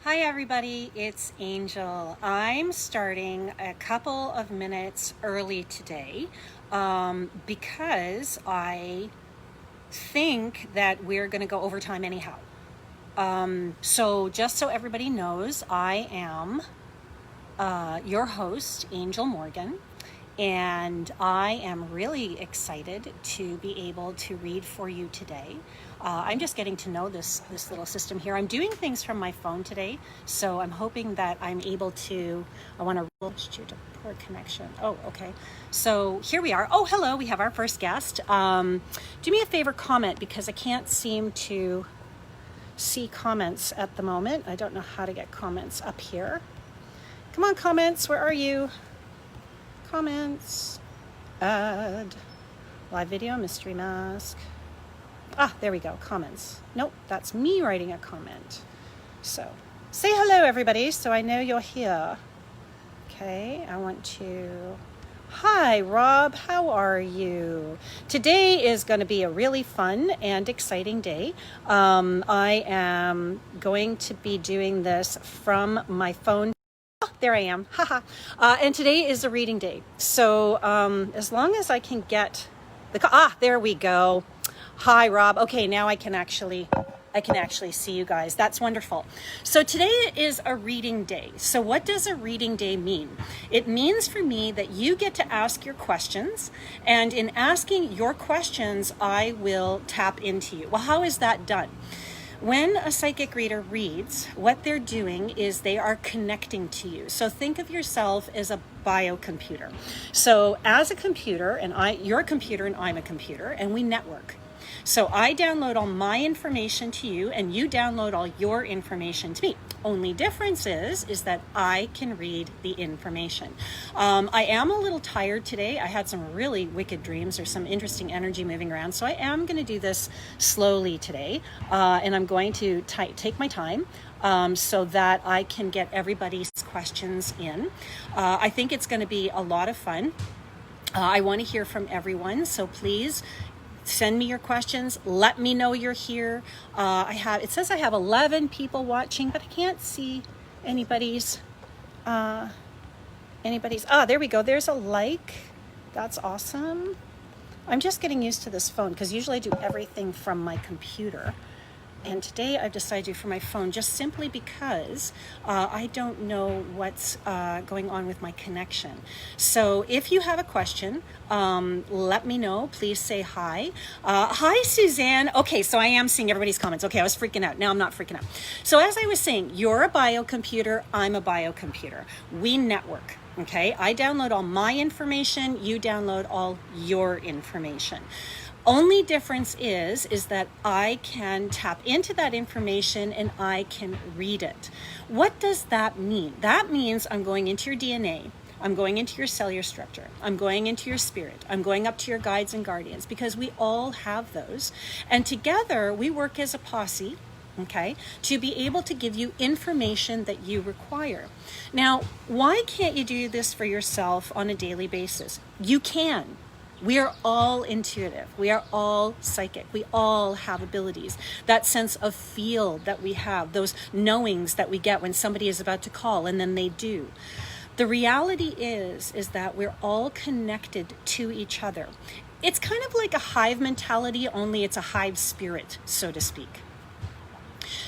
Hi everybody, it's Angel. I'm starting a couple of minutes early today because I think that we're going to go overtime anyhow. So just so everybody knows, I am your host, Angel Morgan, and I am really excited to be able to read for you today. I'm just getting to know this little system here. I'm doing things from my phone today, so I'm hoping that I'm able to. I want to reach you to poor connection. Oh, okay. So here we are. Oh, hello. We have our first guest. Do me a favor, comment, because I can't seem to see comments at the moment. I don't know how to get comments up here. Come on, comments. Where are you? Comments. Add. Live video, mystery mask. Ah, there we go. Comments. Nope, that's me writing a comment. So, say hello, everybody, so I know you're here. Okay, I want to... Hi, Rob. How are you? Today is going to be a really fun and exciting day. I am going to be doing this from my phone. Oh, there I am. Haha. And today is a reading day. So as long as I can get the... there we go. Hi, Rob. Okay, now I can actually see you guys. That's wonderful. So today is a reading day. So what does a reading day mean? It means for me that you get to ask your questions, and in asking your questions, I will tap into you. Well, how is that done? When a psychic reader reads, what they're doing is they are connecting to you. So think of yourself as a biocomputer. So as a computer, and you're a computer and I'm a computer, and we network. So I download all my information to you, and you download all your information to me. Only difference is that I can read the information. I am a little tired today. I had some really wicked dreams. There's some interesting energy moving around. So I am going to do this slowly today. And I'm going to take my time so that I can get everybody's questions in. I think it's going to be a lot of fun. I want to hear from everyone. So please send me your questions. Let me know you're here. It says I have 11 people watching, but I can't see anybody's. There we go. There's a like. That's awesome. I'm just getting used to this phone because usually I do everything from my computer. And today I've decided to do from my phone just simply because I don't know what's going on with my connection. So if you have a question, let me know. Please say hi. Hi, Suzanne. Okay, so I am seeing everybody's comments. Okay, I was freaking out. Now I'm not freaking out. So as I was saying, you're a biocomputer. I'm a biocomputer. We network. Okay, I download all my information. You download all your information. Only difference is that I can tap into that information and I can read it. What does that mean? That means I'm going into your DNA. I'm going into your cellular structure. I'm going into your spirit. I'm going up to your guides and guardians because we all have those. And together we work as a posse, okay, to be able to give you information that you require. Now, why can't you do this for yourself on a daily basis? You can. We are all intuitive. We are all psychic. We all have abilities. That sense of feel that we have, those knowings that we get when somebody is about to call and then they do. The reality is that we're all connected to each other. It's kind of like a hive mentality, only it's a hive spirit, so to speak.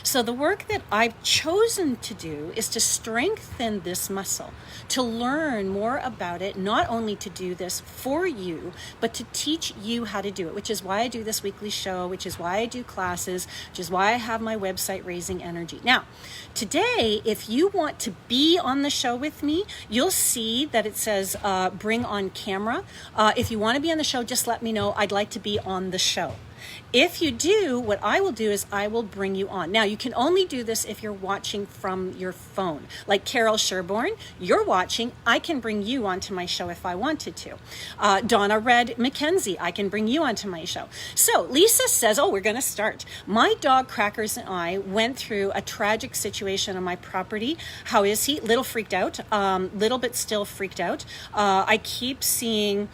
So the work that I've chosen to do is to strengthen this muscle, to learn more about it, not only to do this for you, but to teach you how to do it, which is why I do this weekly show, which is why I do classes, which is why I have my website, Raising Energy. Now, today, if you want to be on the show with me, you'll see that it says bring on camera. If you want to be on the show, just let me know. I'd like to be on the show. If you do, what I will do is I will bring you on. Now, you can only do this if you're watching from your phone. Like Carol Sherborne, you're watching. I can bring you onto my show if I wanted to. Donna Red McKenzie, I can bring you onto my show. So Lisa says, we're going to start. My dog Crackers and I went through a tragic situation on my property. How is he? Little freaked out, little bit still freaked out. I keep seeing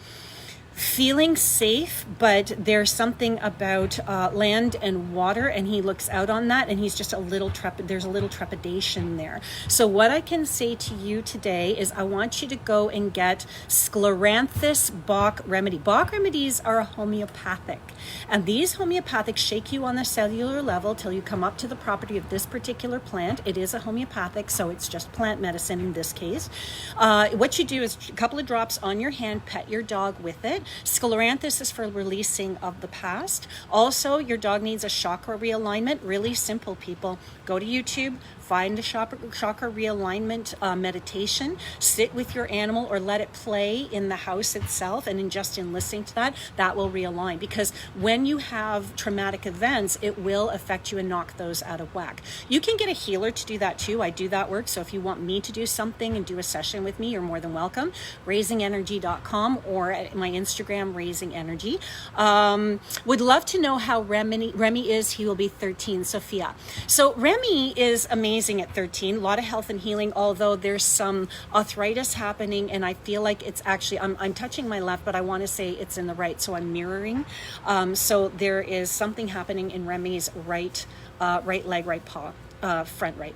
feeling safe, but there's something about land and water, and he looks out on that, and he's just a little there's a little trepidation there. So what I can say to you today is I want you to go and get Scleranthus Bach remedy. Bach remedies are homeopathic, and these homeopathic shake you on the cellular level till you come up to the property of this particular plant. It is a homeopathic, so it's just plant medicine in this case. What you do is a couple of drops on your hand, pet your dog with it. Scleranthus is for releasing of the past. Also, your dog needs a chakra realignment. Really simple, people. Go to YouTube, find a chakra realignment meditation, sit with your animal or let it play in the house itself, and just in listening to that, that will realign. Because when you have traumatic events, it will affect you and knock those out of whack. You can get a healer to do that too. I do that work. So if you want me to do something and do a session with me, you're more than welcome. RaisinGenergy.com or at my Instagram, Raising Energy. Would love to know how Remy is. He will be 13, Sophia. So Remy is amazing at 13. A lot of health and healing, although there's some arthritis happening, and I feel like it's actually, I'm touching my left, but I want to say it's in the right, so I'm mirroring. So there is something happening in Remy's right leg, right paw, front right.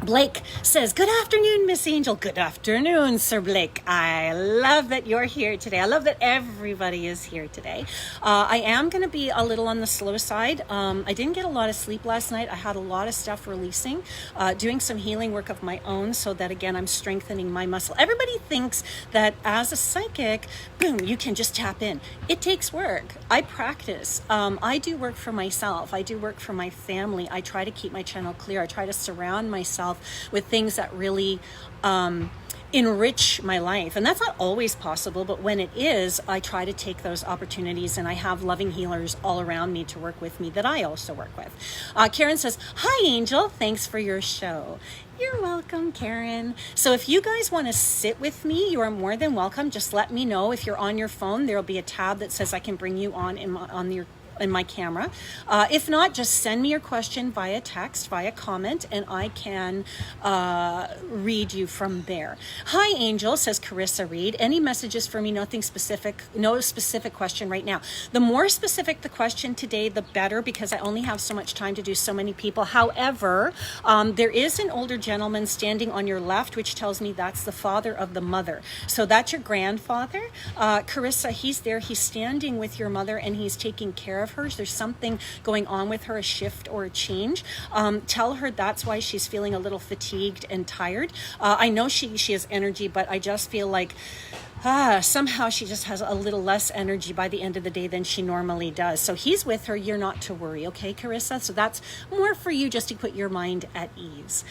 Blake says, good afternoon, Miss Angel. Good afternoon, Sir Blake. I love that you're here today. I love that everybody is here today. I am going to be a little on the slow side. I didn't get a lot of sleep last night. I had a lot of stuff releasing, doing some healing work of my own so that, again, I'm strengthening my muscle. Everybody thinks that as a psychic, boom, you can just tap in. It takes work. I practice. I do work for myself. I do work for my family. I try to keep my channel clear. I try to surround myself with things that really enrich my life. And that's not always possible, but when it is, I try to take those opportunities, and I have loving healers all around me to work with me that I also work with. Karen says, hi, Angel. Thanks for your show. You're welcome, Karen. So if you guys want to sit with me, you are more than welcome. Just let me know. If you're on your phone, there'll be a tab that says I can bring you on in my camera. If not, just send me your question via text, via comment, and I can read you from there. Hi, Angel, says Carissa Reed. Any messages for me? Nothing specific, no specific question right now. The more specific the question today, the better, because I only have so much time to do so many people. However, there is an older gentleman standing on your left, which tells me that's the father of the mother. So that's your grandfather. Carissa, he's there. He's standing with your mother, and he's taking care of hers. There's something going on with her, a shift or a change. Tell her that's why she's feeling a little fatigued and tired. I know she has energy, but I just feel like somehow she just has a little less energy by the end of the day than she normally does. So he's with her. You're not to worry, okay, Carissa? So that's more for you, just to put your mind at ease.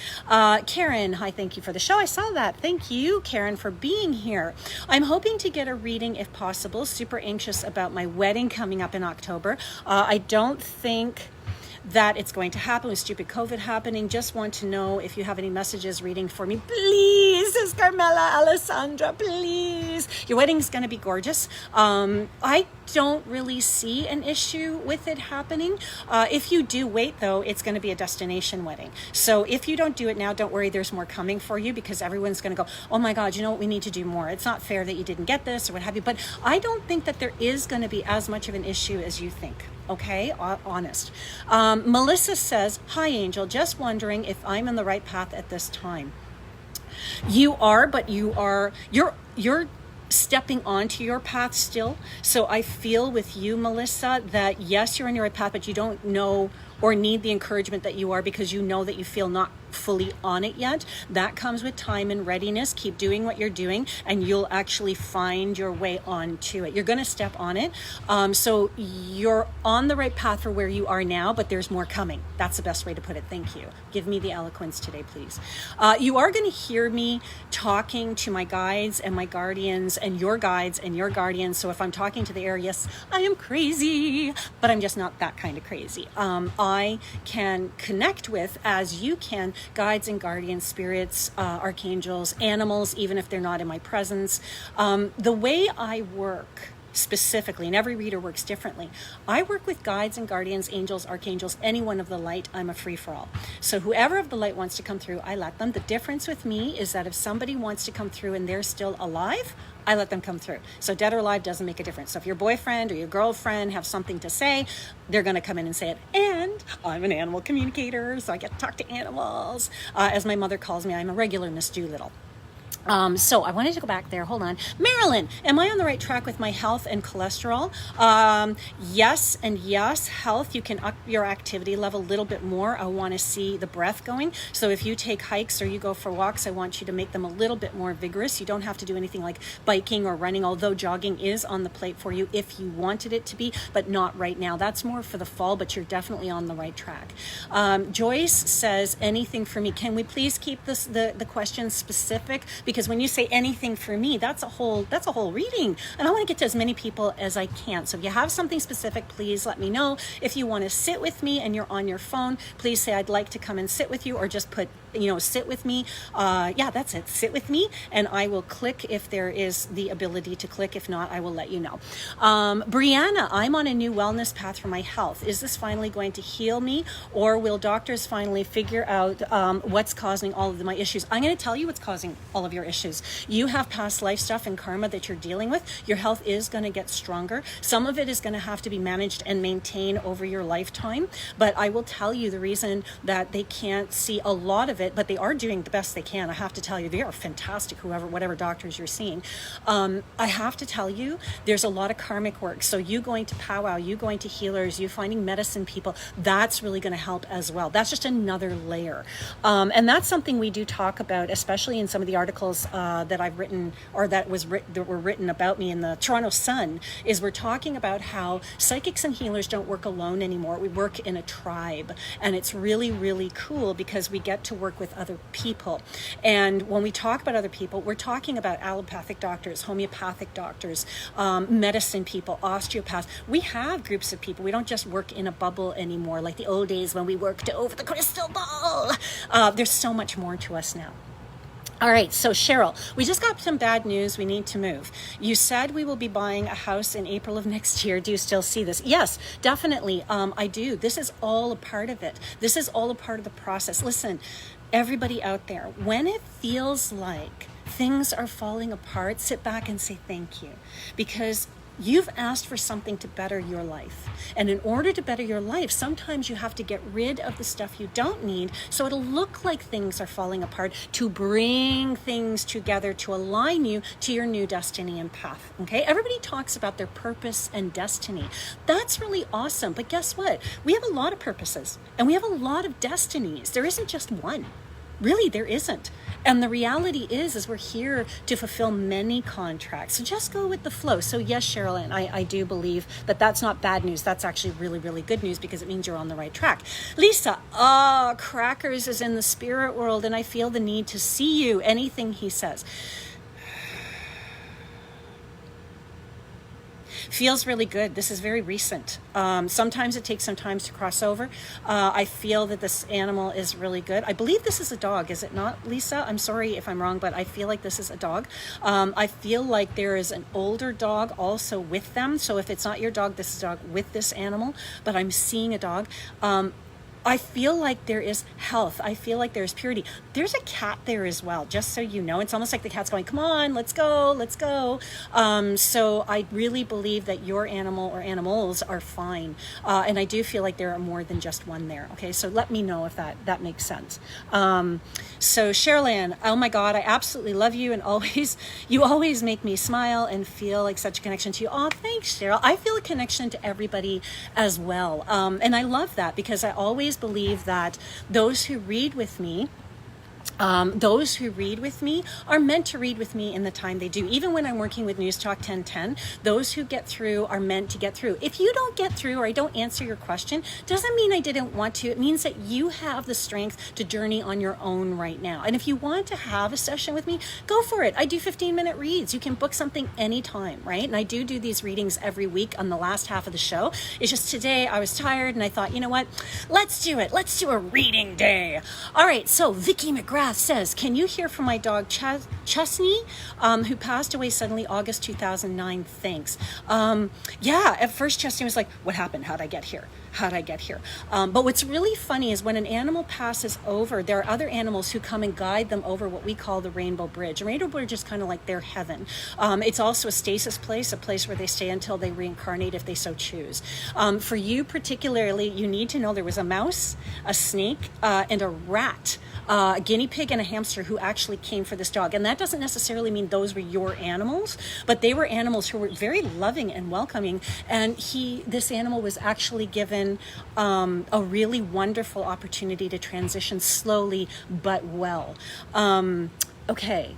Karen, hi, thank you for the show. I saw that. Thank you, Karen, for being here. I'm hoping to get a reading if possible. Super anxious about my wedding coming up in October. I don't think that it's going to happen with stupid COVID happening. Just want to know if you have any messages reading for me. Please, says Carmela Alessandra, please. Your wedding's going to be gorgeous. I don't really see an issue with it happening. If you do wait, though, it's going to be a destination wedding. So if you don't do it now, don't worry, there's more coming for you, because everyone's going to go, oh my God, you know what, we need to do more. It's not fair that you didn't get this or what have you. But I don't think that there is going to be as much of an issue as you think. Okay, honest. Melissa says, hi, Angel, just wondering if I'm on the right path at this time. You are, but you're stepping onto your path still. So I feel with you, Melissa, that yes, you're on your right path, but you don't know or need the encouragement that you are, because you know that you feel not fully on it yet. That comes with time and readiness. Keep doing what you're doing, and you'll actually find your way onto it. You're going to step on it. So you're on the right path for where you are now, but there's more coming. That's the best way to put it. Thank you. Give me the eloquence today, please. You are going to hear me talking to my guides and my guardians and your guides and your guardians. So if I'm talking to the air, yes, I am crazy, but I'm just not that kind of crazy. I can connect with, as you can, guides and guardians, spirits, archangels, animals, even if they're not in my presence. The way I work specifically, and every reader works differently. I work with guides and guardians, angels, archangels, anyone of the light. I'm a free-for-all. So whoever of the light wants to come through, I let them. The difference with me is that if somebody wants to come through and they're still alive, I let them come through. So dead or alive doesn't make a difference. So if your boyfriend or your girlfriend have something to say, they're going to come in and say it. And I'm an animal communicator, so I get to talk to animals. As my mother calls me, I'm a regular Miss Doolittle. So I wanted to go back there. Hold on. Marilyn, am I on the right track with my health and cholesterol? Yes and yes. Health, you can up your activity level a little bit more. I want to see the breath going. So if you take hikes or you go for walks, I want you to make them a little bit more vigorous. You don't have to do anything like biking or running, although jogging is on the plate for you if you wanted it to be, but not right now. That's more for the fall, but you're definitely on the right track. Joyce says, anything for me. Can we please keep this the question specific? Because when you say anything for me, that's a whole reading, and I want to get to as many people as I can. So if you have something specific, please let me know. If you want to sit with me and you're on your phone, please say I'd like to come and sit with you, or just put sit with me. Yeah, that's it. Sit with me, and I will click if there is the ability to click. If not, I will let you know. Brianna, I'm on a new wellness path for my health. Is this finally going to heal me, or will doctors finally figure out what's causing all of my issues? I'm going to tell you what's causing all of your issues. You have past life stuff and karma that you're dealing with. Your health is going to get stronger. Some of it is going to have to be managed and maintained over your lifetime. But I will tell you the reason that they can't see a lot of it, but they are doing the best they can. I have to tell you, they are fantastic, whatever doctors you're seeing. I have to tell you, there's a lot of karmic work. So you going to powwow, you going to healers, you finding medicine people, that's really going to help as well. That's just another layer. And that's something we do talk about, especially in some of the articles that I've written, or that were written about me in the Toronto Sun, is we're talking about how psychics and healers don't work alone anymore. We work in a tribe, and it's really, really cool because we get to work with other people. And when we talk about other people, we're talking about allopathic doctors, homeopathic doctors, medicine people, osteopaths. We have groups of people. We don't just work in a bubble anymore like the old days when we worked over the crystal ball. There's so much more to us now. All right, so Cheryl, we just got some bad news. We need to move. You said we will be buying a house in April of next year. Do you still see this? Yes, definitely. I do. This is all a part of it. This is all a part of the process. Listen, everybody out there, when it feels like things are falling apart, sit back and say thank you, because you've asked for something to better your life. And in order to better your life, sometimes you have to get rid of the stuff you don't need, so it'll look like things are falling apart, to bring things together to align you to your new destiny and path. Okay? Everybody talks about their purpose and destiny. That's really awesome. But guess what? We have a lot of purposes and we have a lot of destinies. There isn't just one. Really, there isn't. And the reality is we're here to fulfill many contracts. So just go with the flow. So yes, Cheryl, and I do believe that that's not bad news. That's actually really, really good news, because it means you're on the right track. Lisa, Crackers is in the spirit world, and I feel the need to see you. Anything he says. Feels really good. This is very recent. Sometimes it takes some time to cross over. I feel that this animal is really good. I believe this is a dog, is it not, Lisa? I'm sorry if I'm wrong, but I feel like this is a dog. I feel like there is an older dog also with them. So if it's not your dog, this is a dog with this animal, but I'm seeing a dog. I feel like there is health. I feel like there's purity. There's a cat there as well, just so you know. It's almost like the cat's going, come on, let's go, let's go. So I really believe that your animal or animals are fine. And I do feel like there are more than just one there. Okay, so let me know if that makes sense. So Cheryl Ann, oh my God, I absolutely love you, and you always make me smile and feel like such a connection to you. Oh, thanks, Cheryl. I feel a connection to everybody as well. And I love that, because I always believe that those who read with me are meant to read with me in the time they do. Even when I'm working with News Talk 1010, those who get through are meant to get through. If you don't get through, or I don't answer your question, doesn't mean I didn't want to. It means that you have the strength to journey on your own right now. And if you want to have a session with me, go for it. I do 15-minute reads. You can book something anytime, right? And I do these readings every week on the last half of the show. It's just today I was tired and I thought, you know what? Let's do it. Let's do a reading day. All right. So Vicki McGrath, McGrath says, can you hear from my dog Chesney, who passed away suddenly August 2009? Thanks. Yeah, at first Chesney was like, what happened? How'd I get here? But what's really funny is when an animal passes over, there are other animals who come and guide them over what we call the Rainbow Bridge. A Rainbow Bridge is kind of like their heaven. It's also a stasis place, a place where they stay until they reincarnate if they so choose. For you particularly, you need to know there was a mouse, a snake, and a rat, a guinea pig, and a hamster who actually came for this dog. And that doesn't necessarily mean those were your animals, but they were animals who were very loving and welcoming. And this animal was actually given a really wonderful opportunity to transition slowly but well. Okay.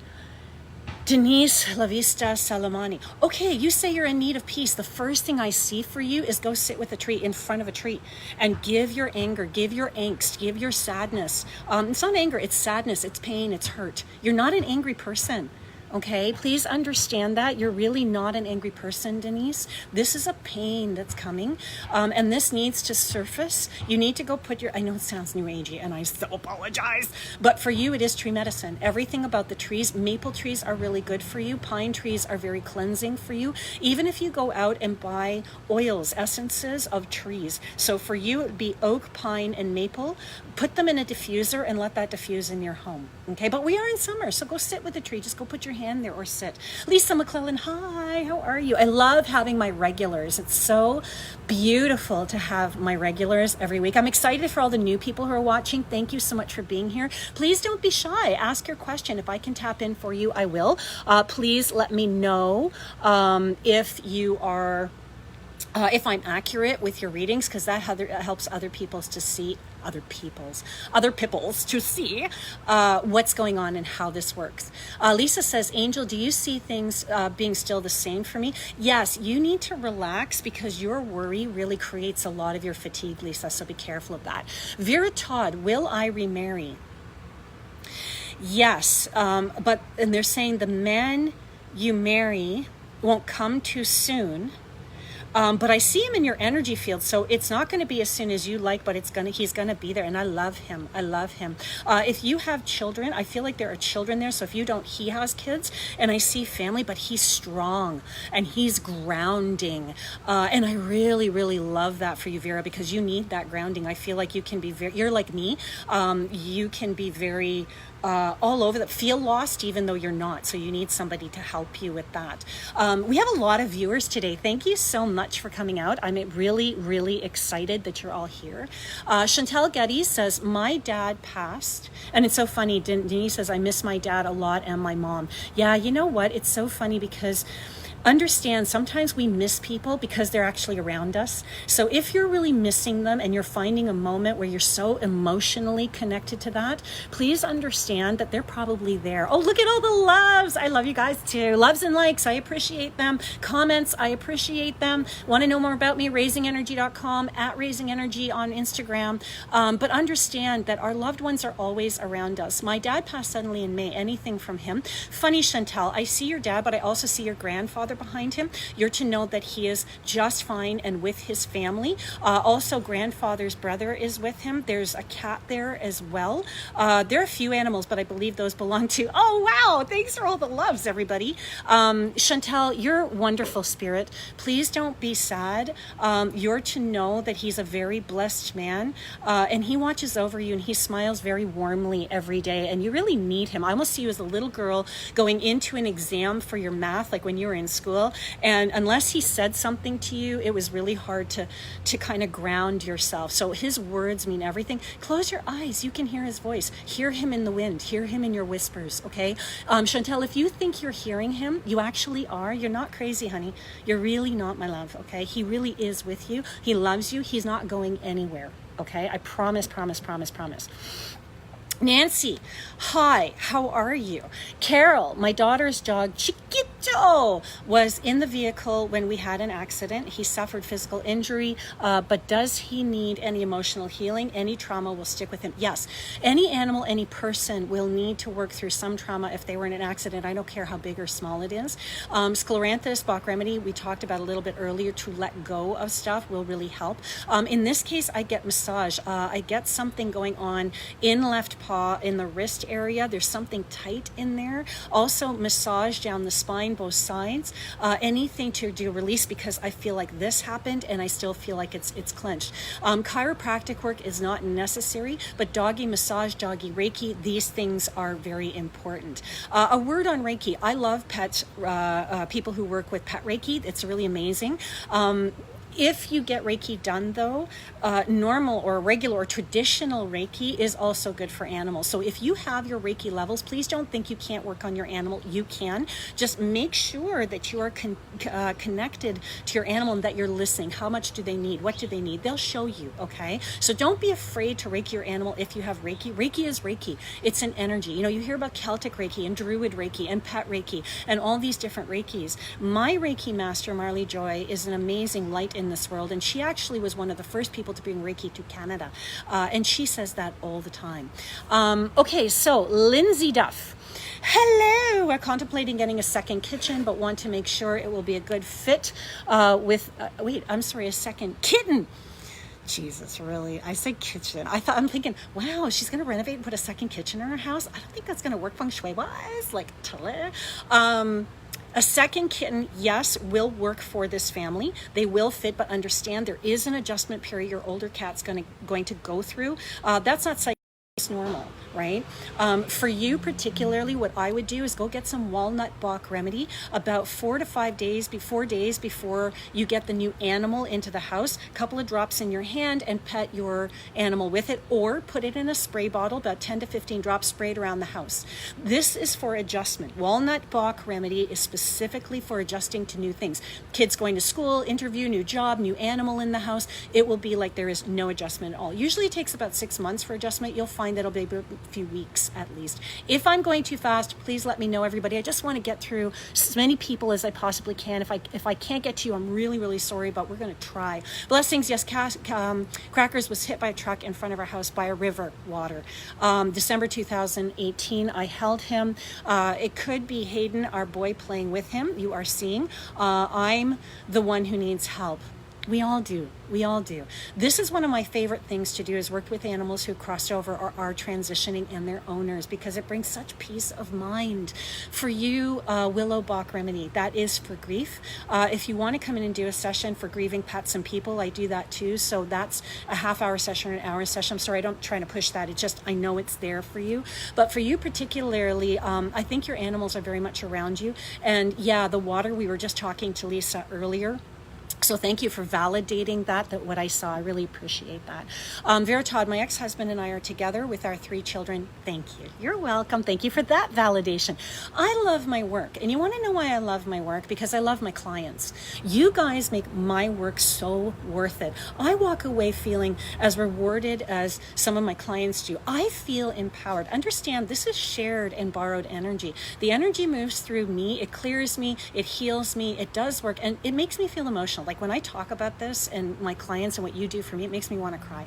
Denise La Vista Salamani. Okay, you say you're in need of peace. The first thing I see for you is go sit with a tree, in front of a tree, and give your anger, give your angst, give your sadness. It's not anger, it's sadness, it's pain, it's hurt. You're not an angry person. Okay, please understand that. You're really not an angry person, Denise. This is a pain that's coming, and this needs to surface. You need to go put I know it sounds new agey, and I so apologize, but for you, it is tree medicine. Everything about the trees, maple trees are really good for you. Pine trees are very cleansing for you. Even if you go out and buy oils, essences of trees. So for you, it would be oak, pine, and maple. Put them in a diffuser and let that diffuse in your home. Okay, but we are in summer, so go sit with a tree. Just go put your hand there or sit. Lisa McClellan, hi, how are you? I love having my regulars. It's so beautiful to have my regulars every week. I'm excited for all the new people who are watching. Thank you so much for being here. Please don't be shy. Ask your question. If I can tap in for you, I will. Please let me know if you are if I'm accurate with your readings, because that helps other peoples to see what's going on and how this works. Lisa says, Angel, do you see things being still the same for me? Yes, you need to relax because your worry really creates a lot of your fatigue, Lisa, so be careful of that. Vera Todd, will I remarry? Yes, and they're saying the man you marry won't come too soon. But I see him in your energy field, so it's not going to be as soon as you like, but he's going to be there, and I love him. If you have children, I feel like there are children there, so if you don't, he has kids, and I see family, but he's strong, and he's grounding, and I really, really love that for you, Vera, because you need that grounding. I feel like you can be you're like me, you can be very all over that, feel lost even though you're not, so you need somebody to help you with that. We have a lot of viewers today. Thank you so much for coming out. I'm really, really excited that you're all here. Chantel Getty says, my dad passed, and it's so funny, Denise says, I miss my dad a lot and my mom. Yeah, you know what, it's so funny because understand sometimes we miss people because they're actually around us. So if you're really missing them and you're finding a moment where you're so emotionally connected to that, please understand that they're probably there. Oh, look at all the loves. I love you guys too. Loves and likes, I appreciate them. Comments, I appreciate them. Want to know more about me? RaisinGenergy.com, @RaisingEnergy on Instagram. But understand that our loved ones are always around us. My dad passed suddenly in May. Anything from him? Funny, Chantel, I see your dad, but I also see your grandfather behind him. You're to know that he is just fine and with his family. Also, grandfather's brother is with him. There's a cat there as well. There are a few animals, but I believe those belong to... Oh, wow. Thanks for all the loves, everybody. Chantel, you're wonderful, spirit. Please don't be sad. You're to know that he's a very blessed man, and he watches over you, and he smiles very warmly every day, and you really need him. I almost see you as a little girl going into an exam for your math, like when you were in school, and unless he said something to you, it was really hard to kind of ground yourself. So his words mean everything. Close your eyes. You can hear his voice. Hear him in the wind. Hear him in your whispers, okay? Chantel, if you think you're hearing him, you actually are. You're not crazy, honey. You're really not, my love, okay? He really is with you. He loves you. He's not going anywhere, okay? I promise, promise, promise, promise. Nancy, hi, how are you? Carol, my daughter's dog, Chiquito, Joe was in the vehicle when we had an accident. He suffered physical injury, but does he need any emotional healing? Any trauma will stick with him? Yes. Any animal, any person will need to work through some trauma if they were in an accident. I don't care how big or small it is. Scleranthus, Bach remedy, we talked about a little bit earlier, to let go of stuff will really help. In this case, I get massage. I get something going on in left paw, in the wrist area. There's something tight in there. Also massage down the spine, both sides. Anything to do release, because I feel like this happened and I still feel like it's clenched. Chiropractic work is not necessary, but doggy massage, doggy Reiki, these things are very important. A word on Reiki. I love pet people who work with pet Reiki. It's really amazing. If you get Reiki done, though, normal or regular or traditional Reiki is also good for animals. So if you have your Reiki levels, please don't think you can't work on your animal. You can. Just make sure that you are connected to your animal and that you're listening. How much do they need? What do they need? They'll show you, okay? So don't be afraid to Reiki your animal if you have Reiki. Reiki is Reiki. It's an energy. You know, you hear about Celtic Reiki and Druid Reiki and Pet Reiki and all these different Reikis. My Reiki master, Marley Joy, is an amazing light in this world, and she actually was one of the first people to bring Reiki to Canada, and she says that all the time. Okay, so Lindsay Duff. Hello, we're contemplating getting a second kitchen, but want to make sure it will be a good fit with, a second kitten. Jesus, really? I say kitchen. I'm thinking, wow, she's going to renovate and put a second kitchen in her house. I don't think that's going to work feng shui wise, like, a second kitten, yes, will work for this family. They will fit, but understand there is an adjustment period your older cat's going to go through. That's not normal, right? For you particularly, what I would do is go get some walnut Bach remedy about 4 to 5 days, 4 days before you get the new animal into the house. A couple of drops in your hand and pet your animal with it, or put it in a spray bottle, about 10 to 15 drops sprayed around the house. This is for adjustment. Walnut Bach remedy is specifically for adjusting to new things. Kids going to school, interview, new job, new animal in the house. It will be like there is no adjustment at all. Usually it takes about 6 months for adjustment. You'll find that'll be a few weeks at least. If I'm going too fast, please let me know, everybody. I just want to get through as many people as I possibly can. If I can't get to you, I'm really, really sorry, but we're going to try. Blessings. Yes, Crackers was hit by a truck in front of our house by a river water. December 2018, I held him. It could be Hayden, our boy, playing with him. You are seeing. I'm the one who needs help. We all do. We all do. This is one of my favorite things to do, is work with animals who crossed over or are transitioning and their owners, because it brings such peace of mind. For you, Willow Bach remedy, that is for grief. If you want to come in and do a session for grieving pets and people, I do that too. So that's a half-hour session or an hour session. I'm sorry, I don't try to push that. It's just, I know it's there for you. But for you particularly, I think your animals are very much around you. And yeah, the water, we were just talking to Lisa earlier. So thank you for validating that what I saw. I really appreciate that. Vera Todd, my ex-husband and I are together with our 3 children. Thank you. You're welcome. Thank you for that validation. I love my work. And you want to know why I love my work? Because I love my clients. You guys make my work so worth it. I walk away feeling as rewarded as some of my clients do. I feel empowered. Understand, this is shared and borrowed energy. The energy moves through me. It clears me. It heals me. It does work. And it makes me feel emotional. Like when I talk about this and my clients and what you do for me, it makes me want to cry.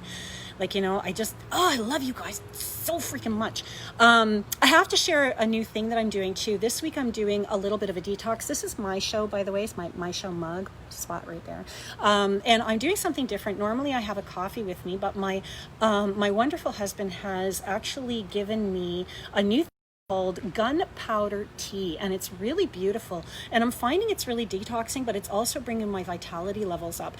Like, you know, I love you guys so freaking much. I have to share a new thing that I'm doing too. This week I'm doing a little bit of a detox. This is my show, by the way. It's my show mug spot right there. And I'm doing something different. Normally I have a coffee with me, but my wonderful husband has actually given me a new thing called gunpowder tea, and it's really beautiful, and I'm finding it's really detoxing, but it's also bringing my vitality levels up.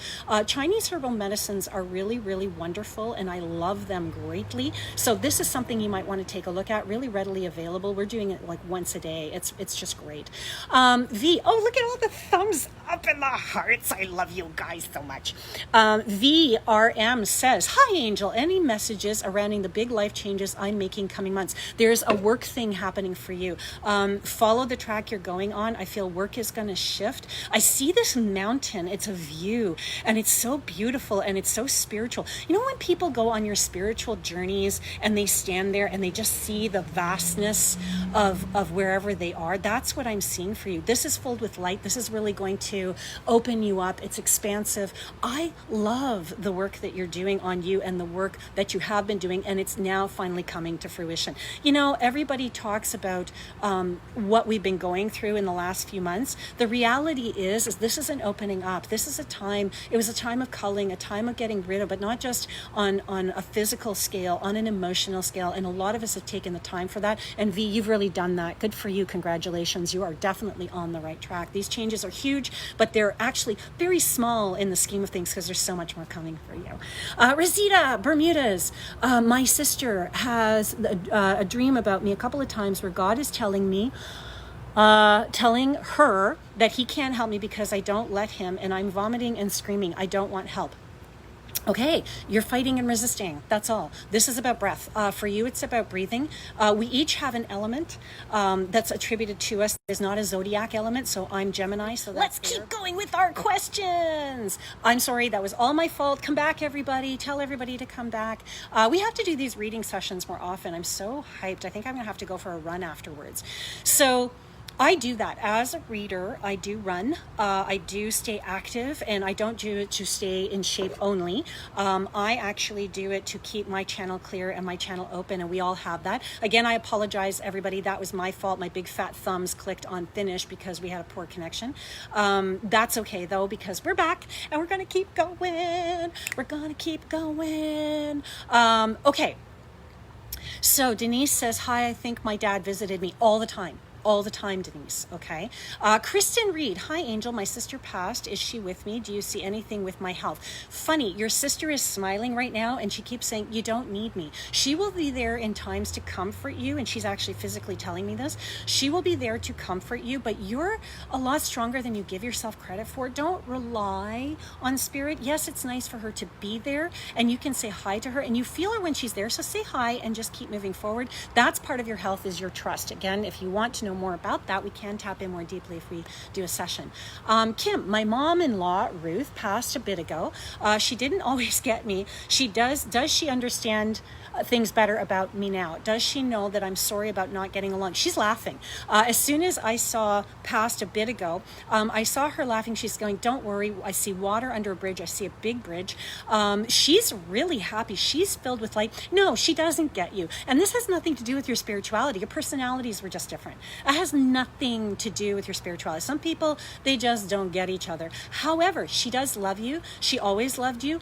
Chinese herbal medicines are really, really wonderful, and I love them greatly. So this is something you might want to take a look at. Really readily available. We're doing it like once a day. It's just great. Look at all the thumbs up in the hearts. I love you guys so much. VRM says, hi Angel, any messages surrounding the big life changes I'm making coming months? There's a work thing happening for you. Follow the track you're going on. I feel work is going to shift. I see this mountain. It's a view, and it's so beautiful, and it's so spiritual. You know, when people go on your spiritual journeys and they stand there and they just see the vastness of wherever they are, that's what I'm seeing for you. This is filled with light. This is really going to open you up. It's expansive. I love the work that you're doing on you and the work that you have been doing, and it's now finally coming to fruition. You know, everybody talks about what we've been going through in the last few months. The reality is this is an opening up. This is a time, it was a time of culling, a time of getting rid of, but not just on a physical scale, on an emotional scale, and a lot of us have taken the time for that. And V, you've really done that. Good for you. Congratulations. You are definitely on the right track. These changes are huge, but they're actually very small in the scheme of things because there's so much more coming for you. Rosita, Bermudas, my sister has a dream about me a couple of times where God is telling me, telling her that he can't help me because I don't let him, and I'm vomiting and screaming. I don't want help. Okay, you're fighting and resisting. That's all. This is about breath. For you, it's about breathing. We each have an element that's attributed to us. It's not a zodiac element, so I'm Gemini. So let's keep going with our questions. I'm sorry, that was all my fault. Come back, everybody. Tell everybody to come back. We have to do these reading sessions more often. I'm so hyped. I think I'm going to have to go for a run afterwards. So I do that as a reader. I do run. I do stay active, and I don't do it to stay in shape only. I actually do it to keep my channel clear and my channel open, and we all have that. Again, I apologize, everybody. That was my fault. My big fat thumbs clicked on finish because we had a poor connection. That's okay, though, because we're back, and we're going to keep going. We're going to keep going. Okay. So Denise says, hi, I think my dad visited me all the time. All the time, Denise. Okay. Kristen Reed. Hi, Angel. My sister passed. Is she with me? Do you see anything with my health? Funny, your sister is smiling right now, and she keeps saying, you don't need me. She will be there in times to comfort you, and she's actually physically telling me this. She will be there to comfort you, but you're a lot stronger than you give yourself credit for. Don't rely on spirit. Yes, it's nice for her to be there, and you can say hi to her, and you feel her when she's there, so say hi and just keep moving forward. That's part of your health, is your trust. Again, if you want to know more about that, we can tap in more deeply if we do a session. Kim, my mom-in-law Ruth passed a bit ago. She didn't always get me. Does she understand things better about me now? Does she know that I'm sorry about not getting along? She's laughing. As soon as I saw passed a bit ago, I saw her laughing. She's going, don't worry, I see water under a bridge. I see a big bridge. She's really happy. She's filled with light. No, she doesn't get you. And this has nothing to do with your spirituality. Your personalities were just different. It has nothing to do with your spirituality. Some people, they just don't get each other. However, she does love you. She always loved you.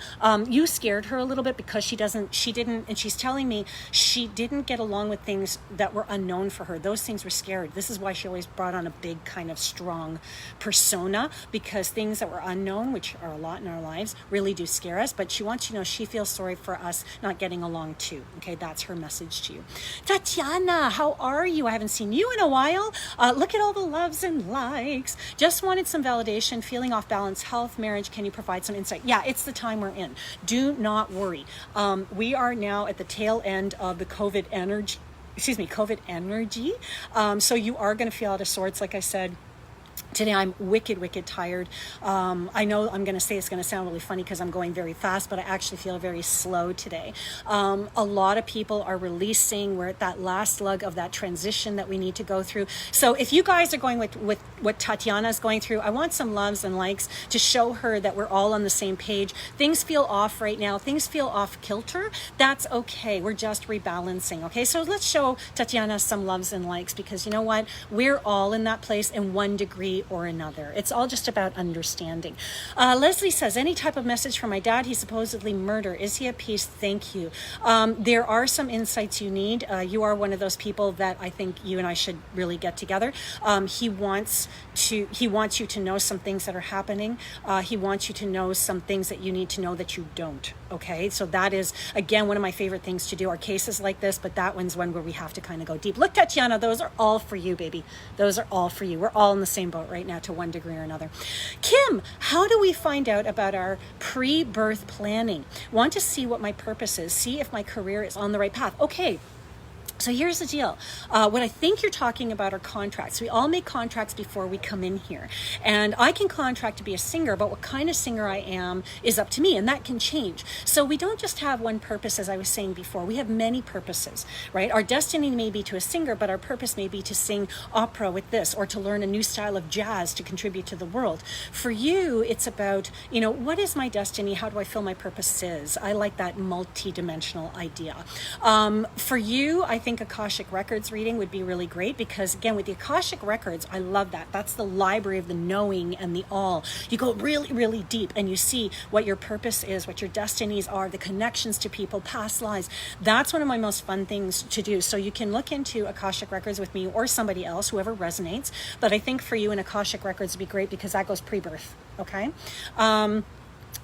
You scared her a little bit because she didn't, and she's telling me she didn't get along with things that were unknown for her. Those things were scared. This is why she always brought on a big kind of strong persona, because things that were unknown, which are a lot in our lives, really do scare us. But she wants you to know she feels sorry for us not getting along too. Okay, that's her message to you. Tatiana, how are you? I haven't seen you in a while. Look at all the loves and likes. Just wanted some validation, feeling off balance, health, marriage. Can you provide some insight? Yeah, it's the time we're in. Do not worry. We are now at the tail end of the COVID energy. So you are going to feel out of sorts, like I said. Today I'm wicked tired. I know I'm going to say it's going to sound really funny because I'm going very fast, but I actually feel very slow today. A lot of people are releasing. We're at that last lug of that transition that we need to go through. So if you guys are going with what Tatiana is going through, I want some loves and likes to show her that we're all on the same page. Things feel off right now. Things feel off kilter. That's okay. We're just rebalancing. Okay, so let's show Tatiana some loves and likes, because you know what? We're all in that place in one degree or another. It's all just about understanding. Leslie says, any type of message from my dad? He's supposedly murdered. Is he at peace? Thank you. There are some insights you need. You are one of those people that I think you and I should really get together. He wants you to know some things that are happening. He wants you to know some things that you need to know that you don't. Okay, so that is, again, one of my favorite things to do are cases like this, but that one's one where we have to kind of go deep. Look, Tatiana, those are all for you, baby. Those are all for you. We're all in the same boat right now to one degree or another. Kim, how do we find out about our pre-birth planning? Want to see what my purpose is, see if my career is on the right path. Okay. So here's the deal. What I think you're talking about are contracts. We all make contracts before we come in here. And I can contract to be a singer, but what kind of singer I am is up to me, and that can change. So we don't just have one purpose, as I was saying before. We have many purposes, right? Our destiny may be to a singer, but our purpose may be to sing opera with this, or to learn a new style of jazz to contribute to the world. For you, it's about, what is my destiny? How do I feel my purpose is? I like that multi-dimensional idea. For you, I think Akashic Records reading would be really great, because again, with the Akashic Records, I love that. That's the library of the knowing and the all. You go really, really deep and you see what your purpose is, what your destinies are, the connections to people, past lives. That's one of my most fun things to do. So you can look into Akashic Records with me or somebody else, whoever resonates. But I think for you, an Akashic Records would be great, because that goes pre-birth. Okay.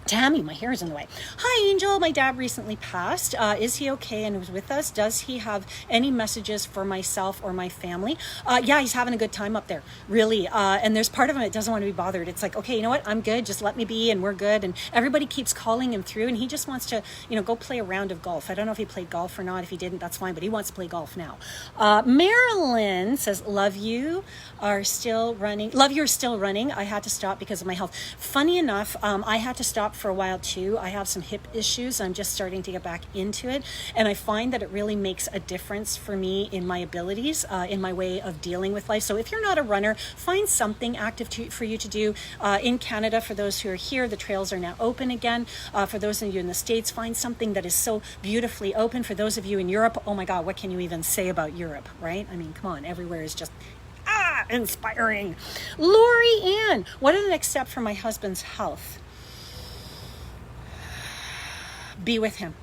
Tammy, my hair is in the way. Hi, Angel. My dad recently passed. Is he okay and was with us? Does he have any messages for myself or my family? Yeah, he's having a good time up there, really. And there's part of him that doesn't want to be bothered. It's like, okay, you know what? I'm good. Just let me be, and we're good. And everybody keeps calling him through, and he just wants to, go play a round of golf. I don't know if he played golf or not. If he didn't, that's fine, but he wants to play golf now. Marilyn says, love you are still running. Love you are still running. I had to stop because of my health. Funny enough, I had to stop for a while too. I have some hip issues. I'm just starting to get back into it, and I find that it really makes a difference for me in my abilities, in my way of dealing with life. So if you're not a runner, find something active for you to do. In Canada, for those who are here, the trails are now open again. For those of you in the States, find something that is so beautifully open. For those of you in Europe, oh my God, what can you even say about Europe, right? I mean, come on, everywhere is just inspiring. Lori Ann, what are the next step for my husband's health? Be with him.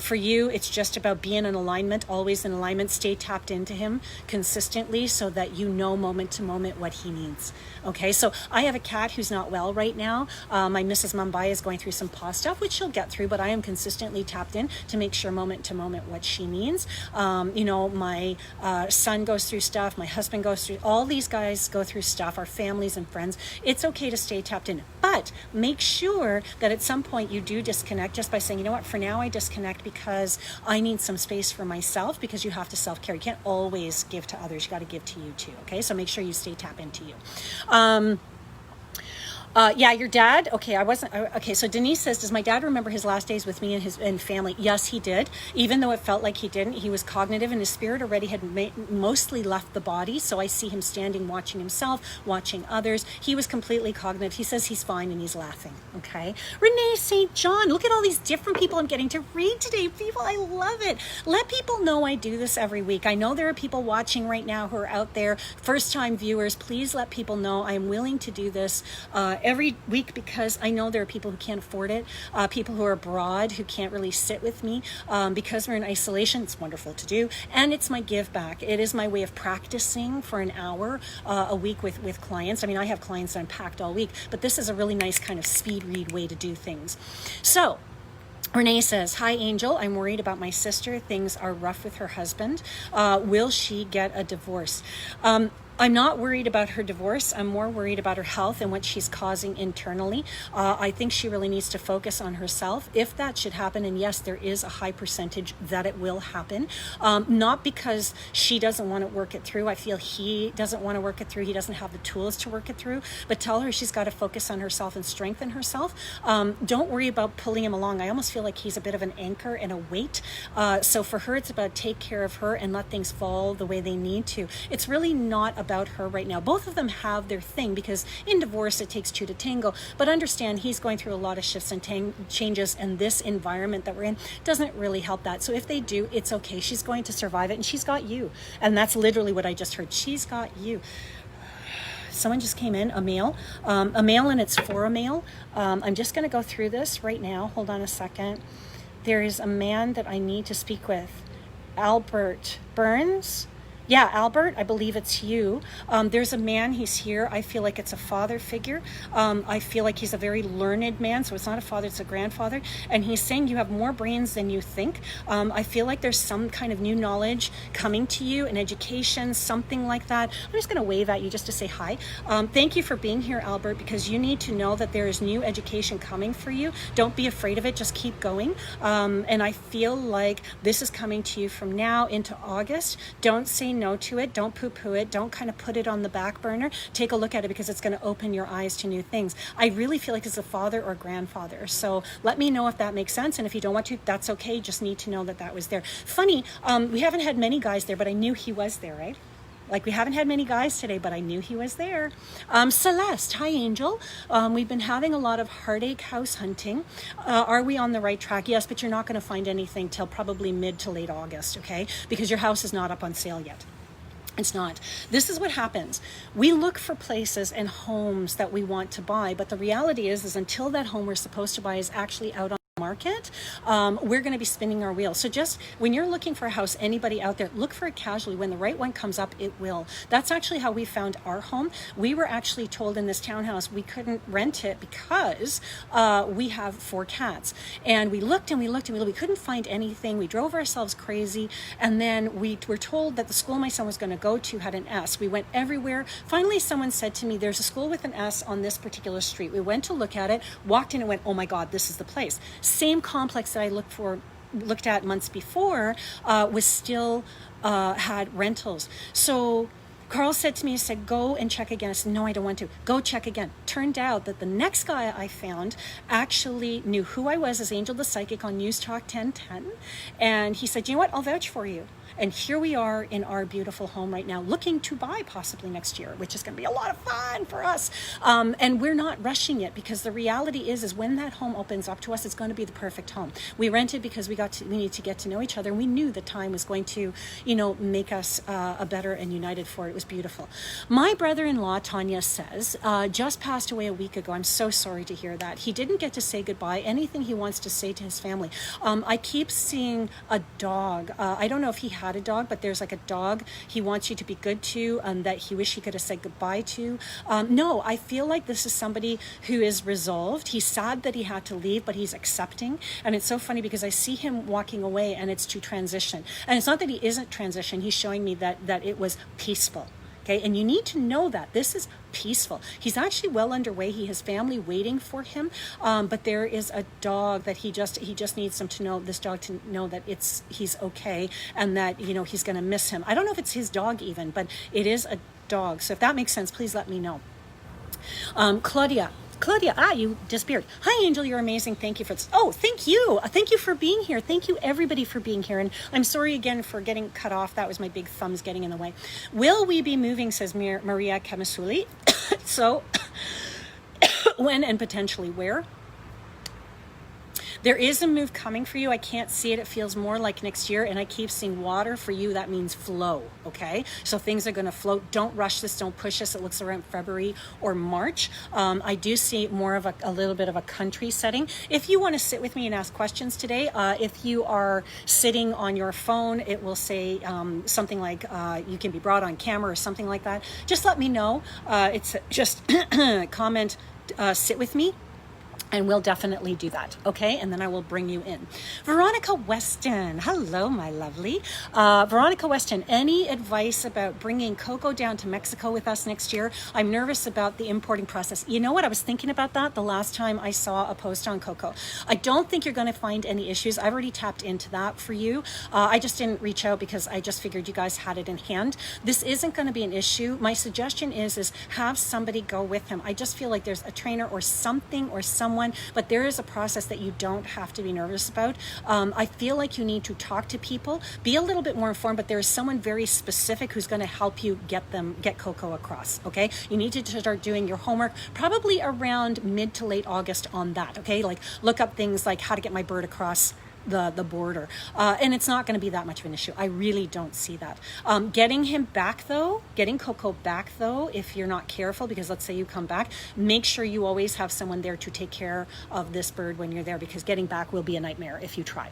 For you, it's just about being in alignment, always in alignment. Stay tapped into him consistently so that you know moment to moment what he needs. Okay, so I have a cat who's not well right now. My Mrs. Mumbai is going through some paw stuff, which she'll get through, but I am consistently tapped in to make sure moment to moment what she needs. My son goes through stuff. My husband goes through, all these guys go through stuff, our families and friends. It's okay to stay tapped in, but make sure that at some point you do disconnect just by saying, you know what, for now I disconnect because I need some space for myself, because you have to self-care. You can't always give to others. You got to give to you too. Okay, so make sure you stay tapped into you. Yeah, your dad. Okay, okay, so Denise says, does my dad remember his last days with me and family? Yes, he did. Even though it felt like he didn't, he was cognitive, and his spirit already had mostly left the body. So I see him standing, watching himself, watching others. He was completely cognitive. He says he's fine and he's laughing. Okay. Renee St. John, look at all these different people I'm getting to read today. People, I love it. Let people know I do this every week. I know there are people watching right now who are out there, first-time viewers. Please let people know I'm willing to do this every week, because I know there are people who can't afford it, people who are abroad who can't really sit with me because we're in isolation. It's wonderful to do, and it's my give back. It is my way of practicing for an hour a week with clients. I mean, I have clients that I'm packed all week, but this is a really nice kind of speed read way to do things. So Renee says, hi, Angel. I'm worried about my sister. Things are rough with her husband. Will she get a divorce? I'm not worried about her divorce. I'm more worried about her health and what she's causing internally. I think she really needs to focus on herself if that should happen. And yes, there is a high percentage that it will happen. Not because she doesn't want to work it through. I feel he doesn't want to work it through. He doesn't have the tools to work it through. But tell her she's got to focus on herself and strengthen herself. Don't worry about pulling him along. I almost feel like he's a bit of an anchor and a weight. So for her, it's about take care of her and let things fall the way they need to. It's really not about her right now. Both of them have their thing, because in divorce it takes two to tango, but understand he's going through a lot of shifts and changes, and this environment that we're in doesn't really help that. So if they do, it's okay. She's going to survive it, and she's got you. And that's literally what I just heard. She's got you. Someone just came in, a male, and it's for a male. I'm just going to go through this right now. Hold on a second. There is a man that I need to speak with. Albert Burns. Yeah, Albert, I believe it's you. There's a man, he's here. I feel like it's a father figure. I feel like he's a very learned man, so it's not a father, it's a grandfather. And he's saying you have more brains than you think. I feel like there's some kind of new knowledge coming to you, an education, something like that. I'm just going to wave at you just to say hi. Thank you for being here, Albert, because you need to know that there is new education coming for you. Don't be afraid of it, just keep going. And I feel like this is coming to you from now into August. Don't say no to it. Don't poo-poo it. Don't kind of put it on the back burner. Take a look at it because it's going to open your eyes to new things. I really feel like it's a father or grandfather. So let me know if that makes sense. And if you don't want to, that's okay. Just need to know that that was there. Funny, we haven't had many guys there, but I knew he was there, right? Like we haven't had many guys today, but I knew he was there. Celeste, hi Angel. We've been having a lot of heartache house hunting. Are we on the right track? Yes, but you're not going to find anything till probably mid to late August, okay? Because your house is not up on sale yet. It's not. This is what happens. We look for places and homes that we want to buy, but the reality is until that home we're supposed to buy is actually out on market, we're going to be spinning our wheels. So just when you're looking for a house, anybody out there, look for it casually. When the right one comes up, it will. That's actually how we found our home. We were actually told in this townhouse we couldn't rent it because we have 4 cats. And we looked and we looked and we couldn't find anything. We drove ourselves crazy. And then we were told that the school my son was going to go to had an S. We went everywhere. Finally, someone said to me, there's a school with an S on this particular street. We went to look at it, walked in and went, oh my God, this is the place. Same complex that I looked at months before was still had rentals. So Carl said to me, he said, go and check again. I said, no, I don't want to. Go check again. Turned out that the next guy I found actually knew who I was as Angel the Psychic on News Talk 1010. And he said, you know what? I'll vouch for you. And here we are in our beautiful home right now, looking to buy possibly next year, which is going to be a lot of fun for us. And we're not rushing it because the reality is when that home opens up to us, it's going to be the perfect home. We rented because we need to get to know each other. And we knew the time was going to, make us a better and united for it. It was beautiful. My brother-in-law, Tanya, says, just passed away a week ago. I'm so sorry to hear that. He didn't get to say goodbye. Anything he wants to say to his family. I keep seeing a dog. I don't know if he had a dog, but there's like a dog he wants you to be good to, that he wish he could have said goodbye to. No, I feel like this is somebody who is resolved. He's sad that he had to leave, but he's accepting. And it's so funny because I see him walking away and it's to transition. And it's not that he isn't transition. He's showing me that it was peaceful. Okay, and you need to know that this is peaceful. He's actually well underway. He has family waiting for him, but there is a dog that he just needs him to know, this dog to know that he's okay and that he's going to miss him. I don't know if it's his dog even, but it is a dog. So if that makes sense, please let me know. Claudia, you disappeared. Hi, Angel, you're amazing. Thank you for this. Oh, thank you. Thank you for being here. Thank you, everybody, for being here. And I'm sorry again for getting cut off. That was my big thumbs getting in the way. Will we be moving, says Maria Kamasuli. So, when and potentially where? There is a move coming for you. I can't see it. It feels more like next year. And I keep seeing water for you. That means flow. Okay. So things are going to float. Don't rush this. Don't push this. It looks around February or March. I do see more of a little bit of a country setting. If you want to sit with me and ask questions today, if you are sitting on your phone, it will say something like you can be brought on camera or something like that. Just let me know. It's just comment, sit with me. And we'll definitely do that, okay? And then I will bring you in. Veronica Weston. Hello, my lovely. Veronica Weston, any advice about bringing cocoa down to Mexico with us next year? I'm nervous about the importing process. You know what? I was thinking about that the last time I saw a post on cocoa. I don't think you're going to find any issues. I've already tapped into that for you. I just didn't reach out because I just figured you guys had it in hand. This isn't going to be an issue. My suggestion is have somebody go with him. I just feel like there's a trainer or something or someone, but there is a process that you don't have to be nervous about. I feel like you need to talk to people, be a little bit more informed, but there is someone very specific who's going to help you get cocoa across, okay? You need to start doing your homework probably around mid to late August on that, okay? Like look up things like how to get my bird across the border. And it's not going to be that much of an issue. I really don't see that. Getting Coco back though, if you're not careful, because let's say you come back, make sure you always have someone there to take care of this bird when you're there, because getting back will be a nightmare if you try.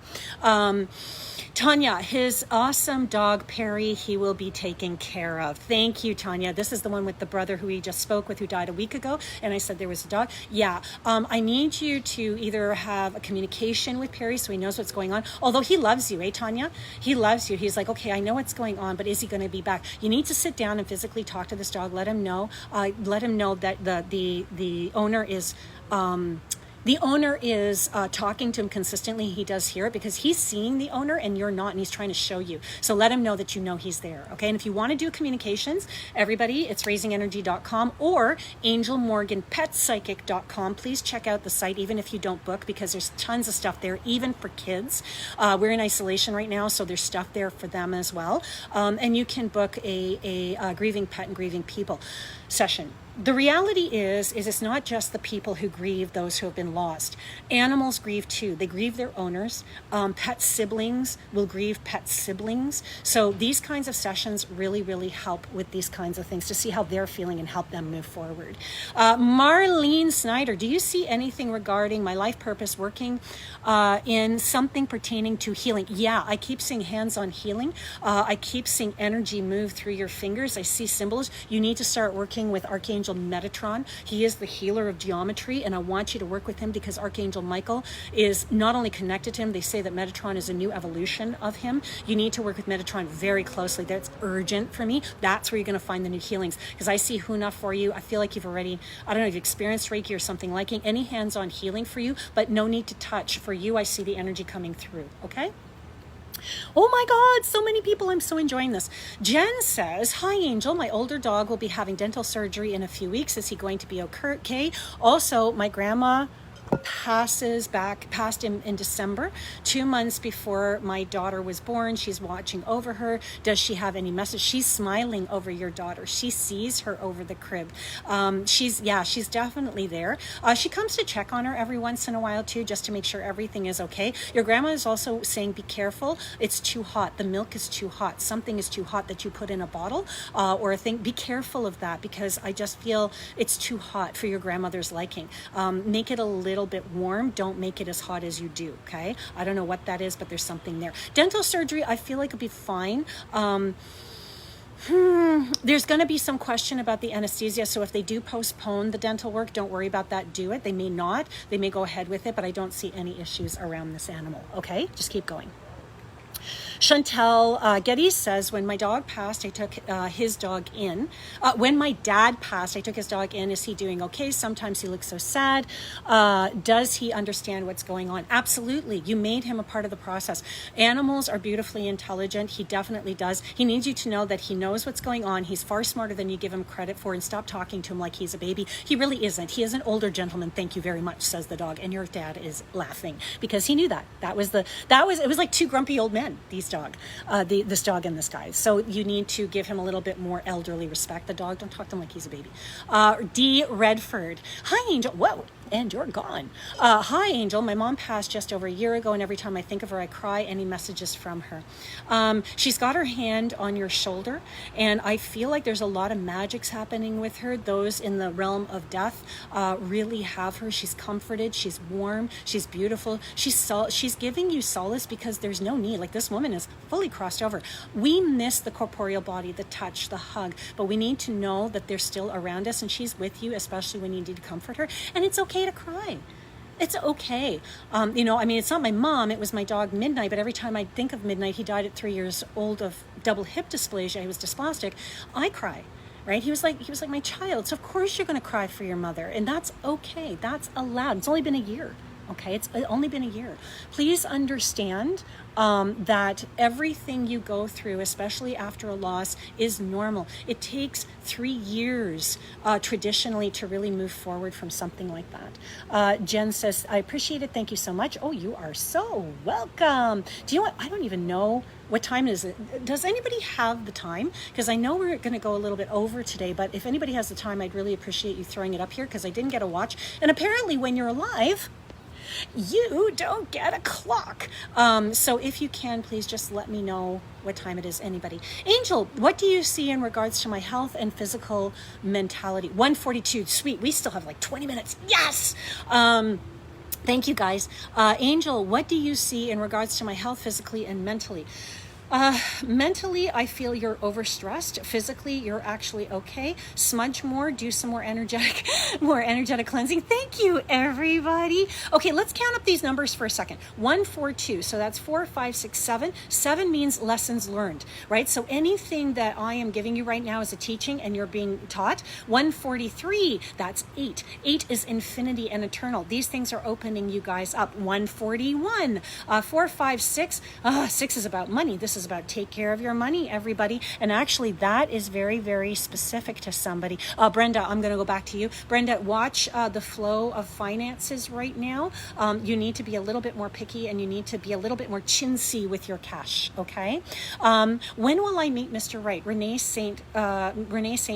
Tanya, his awesome dog Perry, he will be taken care of. Thank you, Tanya. This is the one with the brother who he just spoke with, who died a week ago, and I said there was a dog. Yeah, I need you to either have a communication with Perry so he knows what's going on. Although he loves you, Tanya? He loves you. He's like, okay, I know what's going on, but is he going to be back? You need to sit down and physically talk to this dog. Let him know. Let him know that the owner is. The owner is talking to him consistently. He does hear it because he's seeing the owner and you're not, and he's trying to show you. So let him know that you know he's there, okay? And if you want to do communications, everybody, it's raisingenergy.com or angelmorganpetpsychic.com. Please check out the site, even if you don't book, because there's tons of stuff there, even for kids. We're in isolation right now, so there's stuff there for them as well. And you can book a grieving pet and grieving people session. The reality is it's not just the people who grieve those who have been lost. Animals grieve too. They grieve their owners. Pet siblings will grieve pet siblings. So these kinds of sessions really, really help with these kinds of things to see how they're feeling and help them move forward. Marlene Snyder, do you see anything regarding my life purpose working in something pertaining to healing? Yeah, I keep seeing hands-on healing. I keep seeing energy move through your fingers. I see symbols. You need to start working with Archangel Metatron. He is the healer of geometry, and I want you to work with him because Archangel Michael is not only connected to him, they say that Metatron is a new evolution of him. You need to work with Metatron very closely. That's urgent for me. That's where you're going to find the new healings, because I see Huna for you. I feel like you've already, I don't know, you've experienced Reiki or something like it. Any hands-on healing for you, but no need to touch. For you, I see the energy coming through, okay? Oh my God, so many people. I'm so enjoying this. Jen says, hi, Angel. My older dog will be having dental surgery in a few weeks. Is he going to be okay? Also, my grandma passed in December, 2 months before my daughter was born. She's watching over her. Does she have any message? She's smiling over your daughter. She sees her over the crib. She's definitely there. She comes to check on her every once in a while too, just to make sure everything is okay. Your grandma is also saying, be careful. It's too hot. The milk is too hot. Something is too hot that you put in a bottle or a thing. Be careful of that, because I just feel it's too hot for your grandmother's liking. Make it a little bit warm. Don't make it as hot as you do, okay? I don't know what that is, but there's something there. Dental surgery, I feel like it'll be fine. There's going to be some question about the anesthesia, so if they do postpone the dental work, don't worry about that. Do it. They may not. They may go ahead with it, but I don't see any issues around this animal, okay? Just keep going. Chantel Getty says, when my dog passed, I took his dog in. When my dad passed, I took his dog in. Is he doing okay? Sometimes he looks so sad. Does he understand what's going on? Absolutely. You made him a part of the process. Animals are beautifully intelligent. He definitely does. He needs you to know that he knows what's going on. He's far smarter than you give him credit for, and stop talking to him like he's a baby. He really isn't. He is an older gentleman. Thank you very much, says the dog. And your dad is laughing because he knew that. It was like two grumpy old men, this dog and this guy. So you need to give him a little bit more elderly respect. The dog, don't talk to him like he's a baby. D. Redford. Hi, Angel. Whoa. And you're gone. Hi, Angel. My mom passed just over a year ago, and every time I think of her, I cry. Any messages from her? She's got her hand on your shoulder, and I feel like there's a lot of magics happening with her. Those in the realm of death really have her. She's comforted. She's warm. She's beautiful. She's giving you solace because there's no need. Like, this woman is fully crossed over. We miss the corporeal body, the touch, the hug, but we need to know that they're still around us, and she's with you, especially when you need to comfort her. And it's okay to cry. It's okay. It's not my mom, it was my dog Midnight, but every time I think of Midnight, he died at 3 years old of double hip dysplasia. He was dysplastic. I cry. Right? He was like my child. So of course you're going to cry for your mother, and that's okay. That's allowed. It's only been a year. Okay, it's only been a year. Please understand that everything you go through, especially after a loss, is normal. It takes 3 years traditionally to really move forward from something like that. Jen says, I appreciate it. Thank you so much. Oh, you are so welcome. Do you know what? I don't even know what time is it. Does anybody have the time? Because I know we're going to go a little bit over today, but if anybody has the time, I'd really appreciate you throwing it up here, because I didn't get a watch. And apparently when you're alive, You don't get a clock. So if you can, please just let me know what time it is. Anybody? Angel, what do you see in regards to my health and physical mentality? 142. Sweet. We still have like 20 minutes. Yes. Thank you, guys. Angel, what do you see in regards to my health physically and mentally? Mentally, I feel you're overstressed. Physically, you're actually okay. Smudge more, do some more energetic cleansing. Thank you, everybody. Okay, let's count up these numbers for a second. 142, so that's 4, 5, 6, 7. 7 means lessons learned, right? So anything that I am giving you right now is a teaching and you're being taught. 143, that's 8. 8 is infinity and eternal. These things are opening you guys up. 141, 4, 5, 6. 6 is about money. This is about take care of your money, everybody. And actually that is very, very specific to somebody. Brenda, I'm going to go back to you. Brenda, watch the flow of finances right now. You need to be a little bit more picky and you need to be a little bit more chintzy with your cash, okay? When will I meet Mr. Right? Renee St.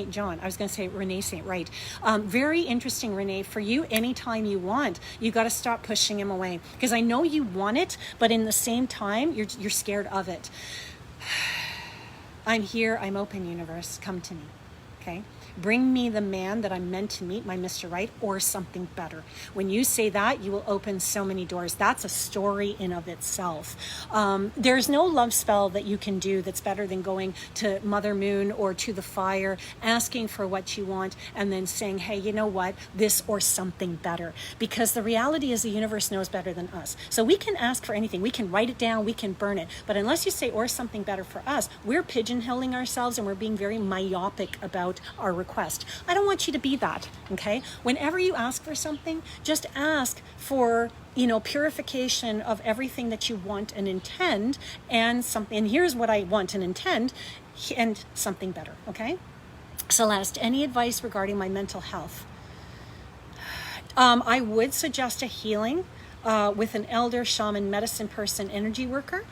John. I was going to say Renee St. Right. Very interesting, Renee. For you, anytime you want, you got to stop pushing him away because I know you want it, but in the same time, you're scared of it. I'm here, I'm open, universe, come to me, okay? Bring me the man that I'm meant to meet, my Mr. Right, or something better. When you say that, you will open so many doors. That's a story in of itself. There's no love spell that you can do that's better than going to Mother Moon or to the fire, asking for what you want, and then saying, hey, you know what, this or something better. Because the reality is the universe knows better than us. So we can ask for anything. We can write it down, we can burn it. But unless you say or something better for us, we're pigeonholing ourselves and we're being very myopic about our request. I don't want you to be that, okay? Whenever you ask for something, just ask for, purification of everything that you want and intend and something. And here's what I want and intend and something better, okay? Celeste, any advice regarding my mental health? I would suggest a healing with an elder, shaman, medicine person, energy worker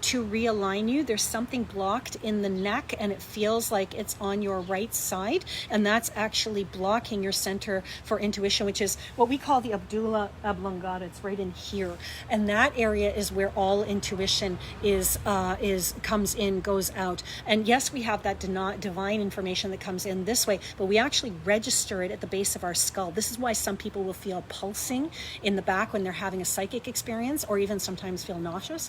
to realign you. There's something blocked in the neck and it feels like it's on your right side, and that's actually blocking your center for intuition, which is what we call the Abdullah Oblongata. It's right in here, and that area is where all intuition comes in, goes out. And yes, we have that divine information that comes in this way, but we actually register it at the base of our skull. This is why some people will feel pulsing in the back when they're having a psychic experience, or even sometimes feel nauseous.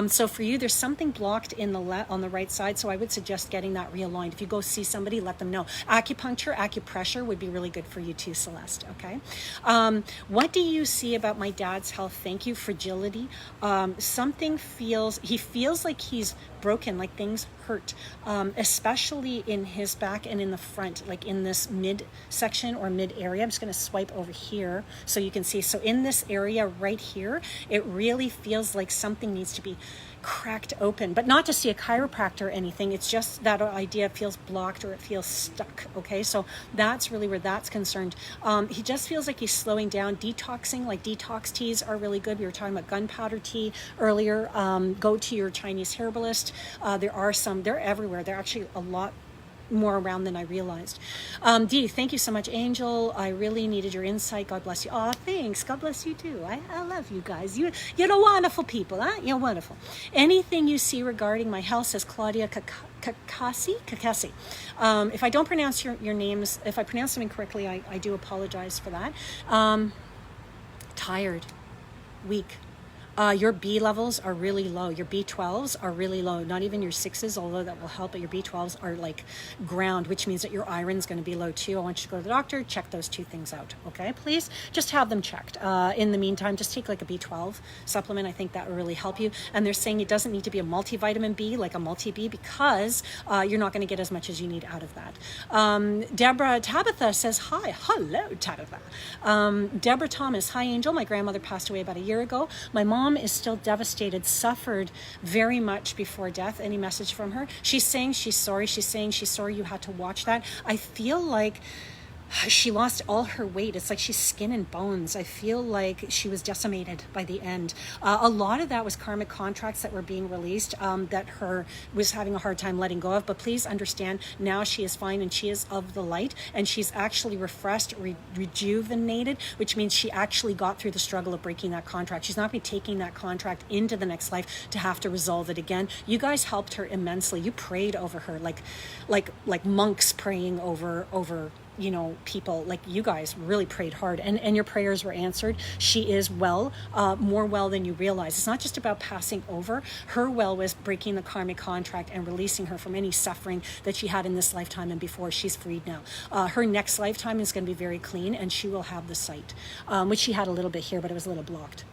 So for you, there's something blocked in on the right side. So I would suggest getting that realigned. If you go see somebody, let them know. Acupuncture, acupressure would be really good for you too, Celeste. Okay. What do you see about my dad's health? Thank you. Fragility. He feels like he's broken, like things hurt, especially in his back and in the front, like in this mid section or mid area. I'm just going to swipe over here so you can see. So in this area right here, it really feels like something needs to be cracked open, but not to see a chiropractor or anything. It's just that idea feels blocked or it feels stuck. Okay, so that's really where that's concerned. He just feels like he's slowing down. Detoxing, like detox teas are really good. We were talking about gunpowder tea earlier. Go to your Chinese herbalist. They're everywhere. They're actually a lot more around than I realized. Dee, thank you so much, Angel. I really needed your insight. God bless you. Oh, thanks. God bless you too. I love you guys. You're wonderful people, huh? You're wonderful. Anything you see regarding my health, says Claudia Kakasi. If I don't pronounce your names, if I pronounce them incorrectly, I do apologize for that. Tired, weak. Your B levels are really low. Your B12s are really low. Not even your 6s, although that will help, but your B12s are like ground, which means that your iron's going to be low too. I want you to go to the doctor, check those two things out, okay? Please just have them checked. In the meantime, just take like a B12 supplement. I think that will really help you. And they're saying it doesn't need to be a multivitamin B, like a multi-B, because you're not going to get as much as you need out of that. Deborah Tabitha says, hi. Hello, Tabitha. Deborah Thomas, hi, Angel. My grandmother passed away about a year ago. My mom is still devastated, suffered very much before death. Any message from her? She's saying she's sorry. She's saying she's sorry you had to watch that. I feel like she lost all her weight. It's like she's skin and bones. I feel like she was decimated by the end. A lot of that was karmic contracts that were being released that her was having a hard time letting go of. But please understand, now she is fine and she is of the light, and she's actually refreshed, rejuvenated, which means she actually got through the struggle of breaking that contract. She's not going to be taking that contract into the next life to have to resolve it again. You guys helped her immensely. You prayed over her like monks praying over people. Like, you guys really prayed hard, and your prayers were answered. She is well, more well than you realize. It's not just about passing over. Her well was breaking the karmic contract and releasing her from any suffering that she had in this lifetime and before. She's freed now. Her next lifetime is going to be very clean, and she will have the sight, which she had a little bit here, but it was a little blocked.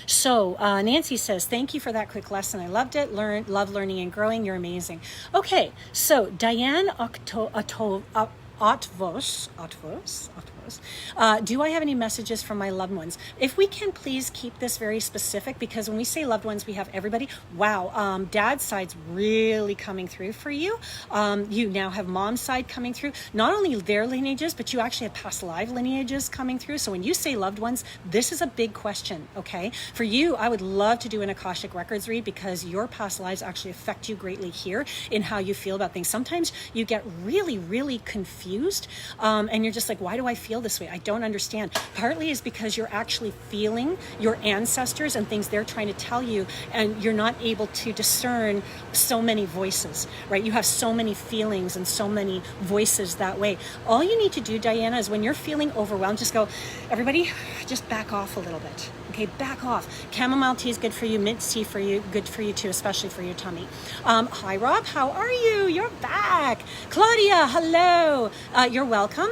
So Nancy says, thank you for that quick lesson. I loved it. Love learning and growing. You're amazing. Okay, so Diane Otvos. Do I have any messages from my loved ones? If we can please keep this very specific, because when we say loved ones, we have everybody. Wow, dad's side's really coming through for you. You now have mom's side coming through. Not only their lineages, but you actually have past life lineages coming through. So when you say loved ones, this is a big question, okay? For you, I would love to do an Akashic Records read, because your past lives actually affect you greatly here in how you feel about things. Sometimes you get really, really confused, and you're just like, why do I feel this way? I don't understand. Partly is because you're actually feeling your ancestors and things they're trying to tell you, and you're not able to discern so many voices, right? You have so many feelings and so many voices that way. All you need to do, Diana, is when you're feeling overwhelmed, just go, everybody, just back off a little bit. Okay, back off. Chamomile tea is good for you. Mint tea for you, good for you too, especially for your tummy. Hi, Rob. How are you? You're back. Claudia, hello. You're welcome.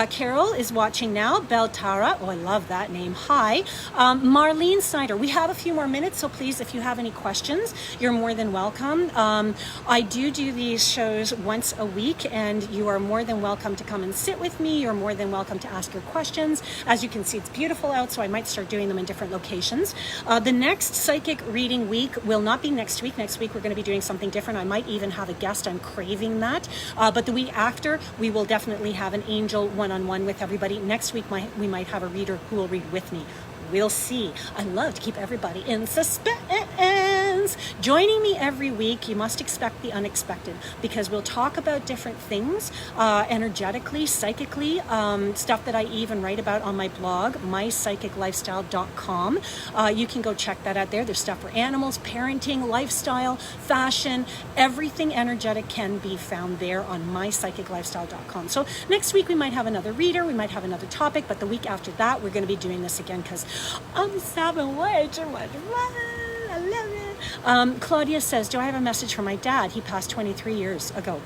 Carol is watching now. Beltara. Oh, I love that name. Hi. Marlene Snyder. We have a few more minutes, so please, if you have any questions, you're more than welcome. I do these shows once a week, and you are more than welcome to come and sit with me. You're more than welcome to ask your questions. As you can see, it's beautiful out, so I might start doing them in different locations. The next psychic reading week will not be next week. Next week we're going to be doing something different. I might even have a guest. I'm craving that. But the week after, we will definitely have an angel one-on-one with everybody. Next week we might have a reader who will read with me. We'll see. I love to keep everybody in suspense. Joining me every week, you must expect the unexpected, because we'll talk about different things energetically, psychically, stuff that I even write about on my blog, mypsychiclifestyle.com. You can go check that out there. There's stuff for animals, parenting, lifestyle, fashion, everything energetic can be found there on mypsychiclifestyle.com. So next week we might have another reader, we might have another topic, but the week after that we're going to be doing this again, because I'm just having way too much fun. I love it. Claudia says, do I have a message for my dad? He passed 23 years ago.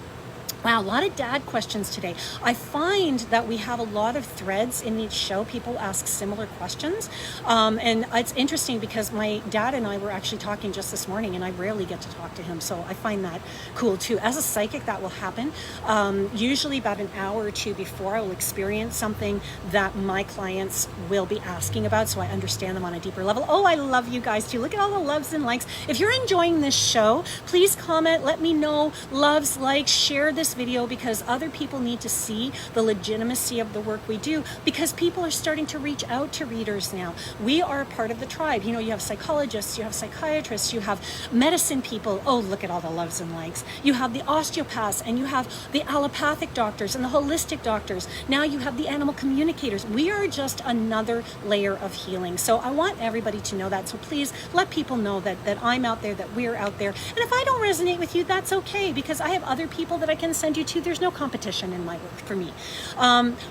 Wow, a lot of dad questions today. I find that we have a lot of threads in each show. People ask similar questions. And it's interesting because my dad and I were actually talking just this morning, and I rarely get to talk to him. So I find that cool too. As a psychic, that will happen. Usually about an hour or two before I will experience something that my clients will be asking about, so I understand them on a deeper level. Oh, I love you guys too. Look at all the loves and likes. If you're enjoying this show, please comment, let me know. Loves, likes, share this video, because other people need to see the legitimacy of the work we do, because people are starting to reach out to readers now. We are a part of the tribe. You know, you have psychologists, you have psychiatrists, you have medicine people. Oh, look at all the loves and likes. You have the osteopaths, and you have the allopathic doctors and the holistic doctors. Now you have the animal communicators. We are just another layer of healing. So I want everybody to know that. So please let people know that I'm out there, that we're out there. And if I don't resonate with you, that's okay, because I have other people that I can send you to. There's no competition in my work for me.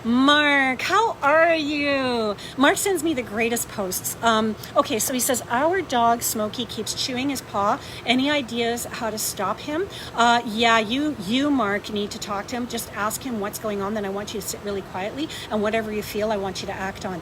Mark, how are you? Mark sends me the greatest posts. Okay, so he says, our dog Smokey keeps chewing his paw. Any ideas how to stop him? Yeah, you Mark need to talk to him. Just ask him what's going on. Then I want you to sit really quietly, and whatever you feel, I want you to act on.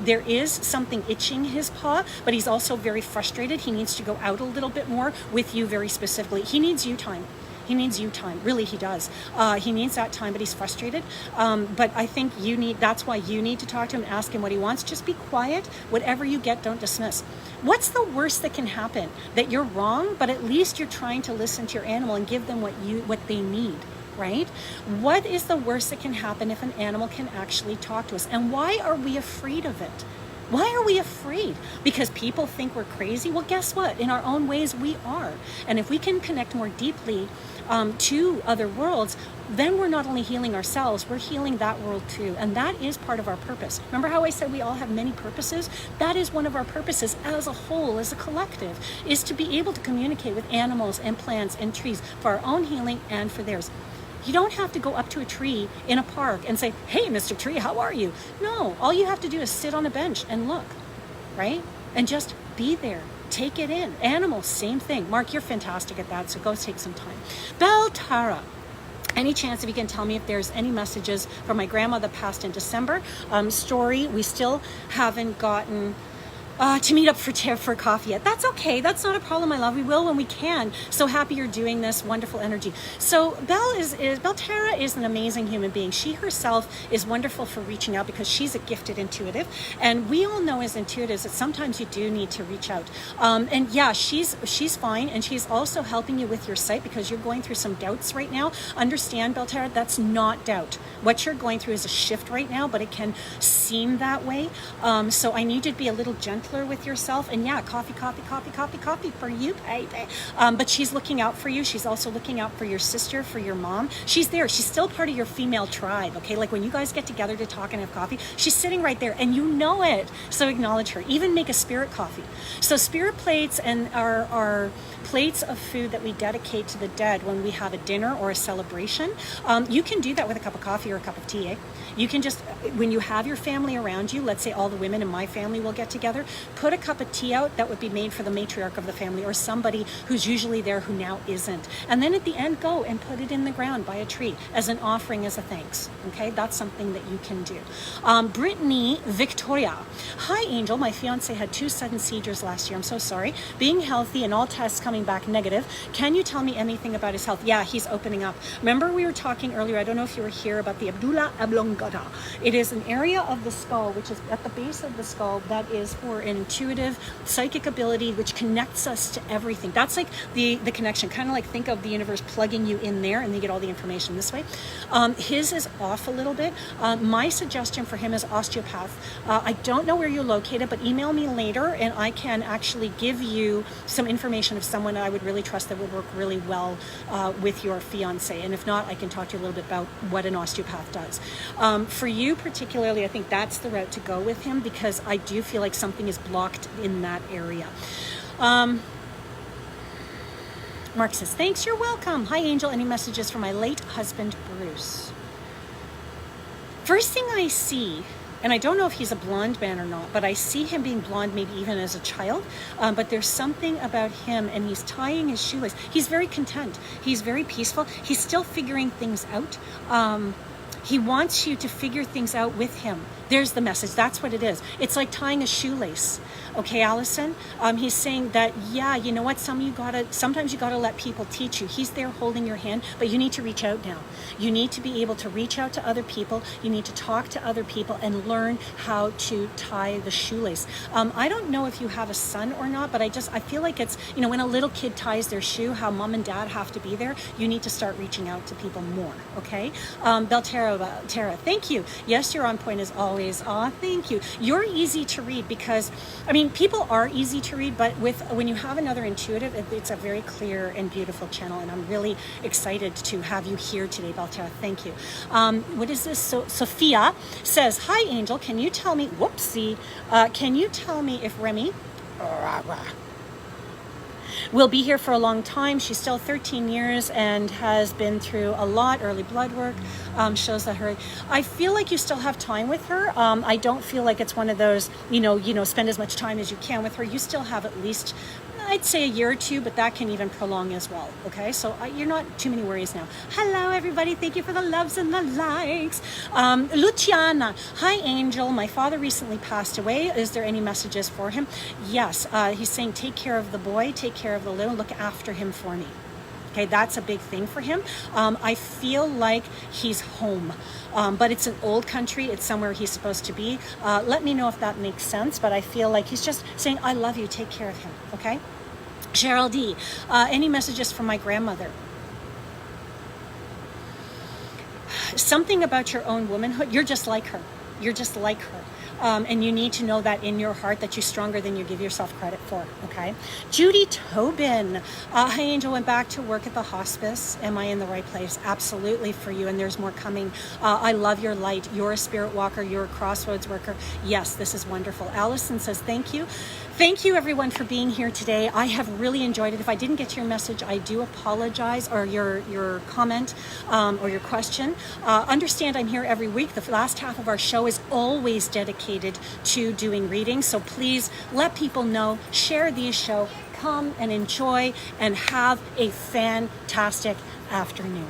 There is something itching his paw, but he's also very frustrated. He needs to go out a little bit more with you very specifically. He needs you time. He needs you time. Really, he does. He needs that time, but he's frustrated. But I think that's why you need to talk to him and ask him what he wants. Just be quiet. Whatever you get, don't dismiss. What's the worst that can happen? That you're wrong, but at least you're trying to listen to your animal and give them what they need. right? What is the worst that can happen if an animal can actually talk to us? And why are we afraid of it? Why are we afraid? Because people think we're crazy? Well, guess what? In our own ways, we are. And if we can connect more deeply to other worlds, then we're not only healing ourselves, we're healing that world too. And that is part of our purpose. Remember how I said we all have many purposes? That is one of our purposes as a whole, as a collective, is to be able to communicate with animals and plants and trees for our own healing and for theirs. You don't have to go up to a tree in a park and say, hey, Mr. Tree, how are you? No, all you have to do is sit on a bench and look, right? And just be there. Take it in. Animals, same thing. Mark, you're fantastic at that, so go take some time. Beltara. Any chance if you can tell me if there's any messages from my grandma that passed in December? Story, we still haven't gotten to meet up for coffee yet. That's okay. That's not a problem, my love. We will when we can. So happy you're doing this. Wonderful energy. So Beltara is an amazing human being. She herself is wonderful for reaching out because she's a gifted intuitive. And we all know as intuitives that sometimes you do need to reach out. And yeah, she's fine. And she's also helping you with your sight because you're going through some doubts right now. Understand, Beltara, that's not doubt. What you're going through is a shift right now, but it can seem that way. So I need you to be a little gentle with yourself, and yeah, coffee for you, baby. But she's looking out for you. She's also looking out for your sister, for your mom. She's there. She's still part of your female tribe, okay? Like when you guys get together to talk and have coffee, she's sitting right there, and you know it. So acknowledge her. Even make a spirit coffee. So spirit plates and our plates of food that we dedicate to the dead when we have a dinner or a celebration. You can do that with a cup of coffee or a cup of tea, eh? You can just, when you have your family around you, let's say all the women in my family will get together, put a cup of tea out that would be made for the matriarch of the family or somebody who's usually there who now isn't. And then at the end, go and put it in the ground by a tree as an offering, as a thanks. Okay, that's something that you can do. Brittany Victoria. Hi, Angel. My fiance had 2 sudden seizures last year. I'm so sorry. Being healthy and all tests coming back negative. Can you tell me anything about his health? Yeah, he's opening up. Remember we were talking earlier, I don't know if you were here, about the Abdullah Oblongata. It is an area of the skull, which is at the base of the skull, that is for an intuitive psychic ability which connects us to everything. That's like the connection, kind of like think of the universe plugging you in there and you get all the information this way. His is off a little bit. My suggestion for him is osteopath. I don't know where you're located, but email me later and I can actually give you some information of someone I would really trust that would work really well with your fiance. And if not, I can talk to you a little bit about what an osteopath does. For you particularly, I think that's the route to go with him because I do feel like something is blocked in that area. Mark says, thanks, you're welcome. Hi, Angel. Any messages for my late husband, Bruce? First thing I see, and I don't know if he's a blonde man or not, but I see him being blonde maybe even as a child. But there's something about him, and he's tying his shoelace. He's very content. He's very peaceful. He's still figuring things out. He wants you to figure things out with him. There's the message. That's what it is. It's like tying a shoelace. Okay, Allison? He's saying that, yeah, you know what? Sometimes you gotta let people teach you. He's there holding your hand, but you need to reach out now. You need to be able to reach out to other people. You need to talk to other people and learn how to tie the shoelace. I don't know if you have a son or not, but I feel like it's, you know, when a little kid ties their shoe, how mom and dad have to be there. You need to start reaching out to people more, okay? Tara, thank you. Yes, you're on point as always. Aw, thank you. You're easy to read because, I mean, people are easy to read, but when you have another intuitive, it's a very clear and beautiful channel, and I'm really excited to have you here today, Beltara. Thank you. What is this? So Sophia says, hi, Angel. Can you tell me, whoopsie, can you tell me if Remy will be here for a long time? She's still 13 years and has been through a lot. Early blood work shows that I feel like you still have time with her. I don't feel like it's one of those, you know, spend as much time as you can with her. You still have at least, I'd say, a year or two, but that can even prolong as well. Okay, so you're not too many worries now. Hello, everybody. Thank you for the loves and the likes. Luciana, hi, Angel. My father recently passed away. Is there any messages for him? Yes. He's saying, take care of the boy, take care of the little, look after him for me. Okay, that's a big thing for him. I feel like he's home, but it's an old country. It's somewhere he's supposed to be. Let me know if that makes sense, but I feel like he's just saying, I love you, take care of him, okay? Cheryl D, any messages from my grandmother? something about your own womanhood. You're just like her. You're just like her. And you need to know that in your heart, that you're stronger than you give yourself credit for, okay? Judy Tobin. Hi, Angel, went back to work at the hospice. Am I in the right place? Absolutely, for you, and there's more coming. I love your light. You're a spirit walker. You're a crossroads worker. Yes, this is wonderful. Allison says thank you. Thank you, everyone, for being here today. I have really enjoyed it. If I didn't get to your message, I do apologize, or your comment or your question. Understand I'm here every week. The last half of our show is always dedicated to doing readings. So please let people know, share these shows, come and enjoy and have a fantastic afternoon.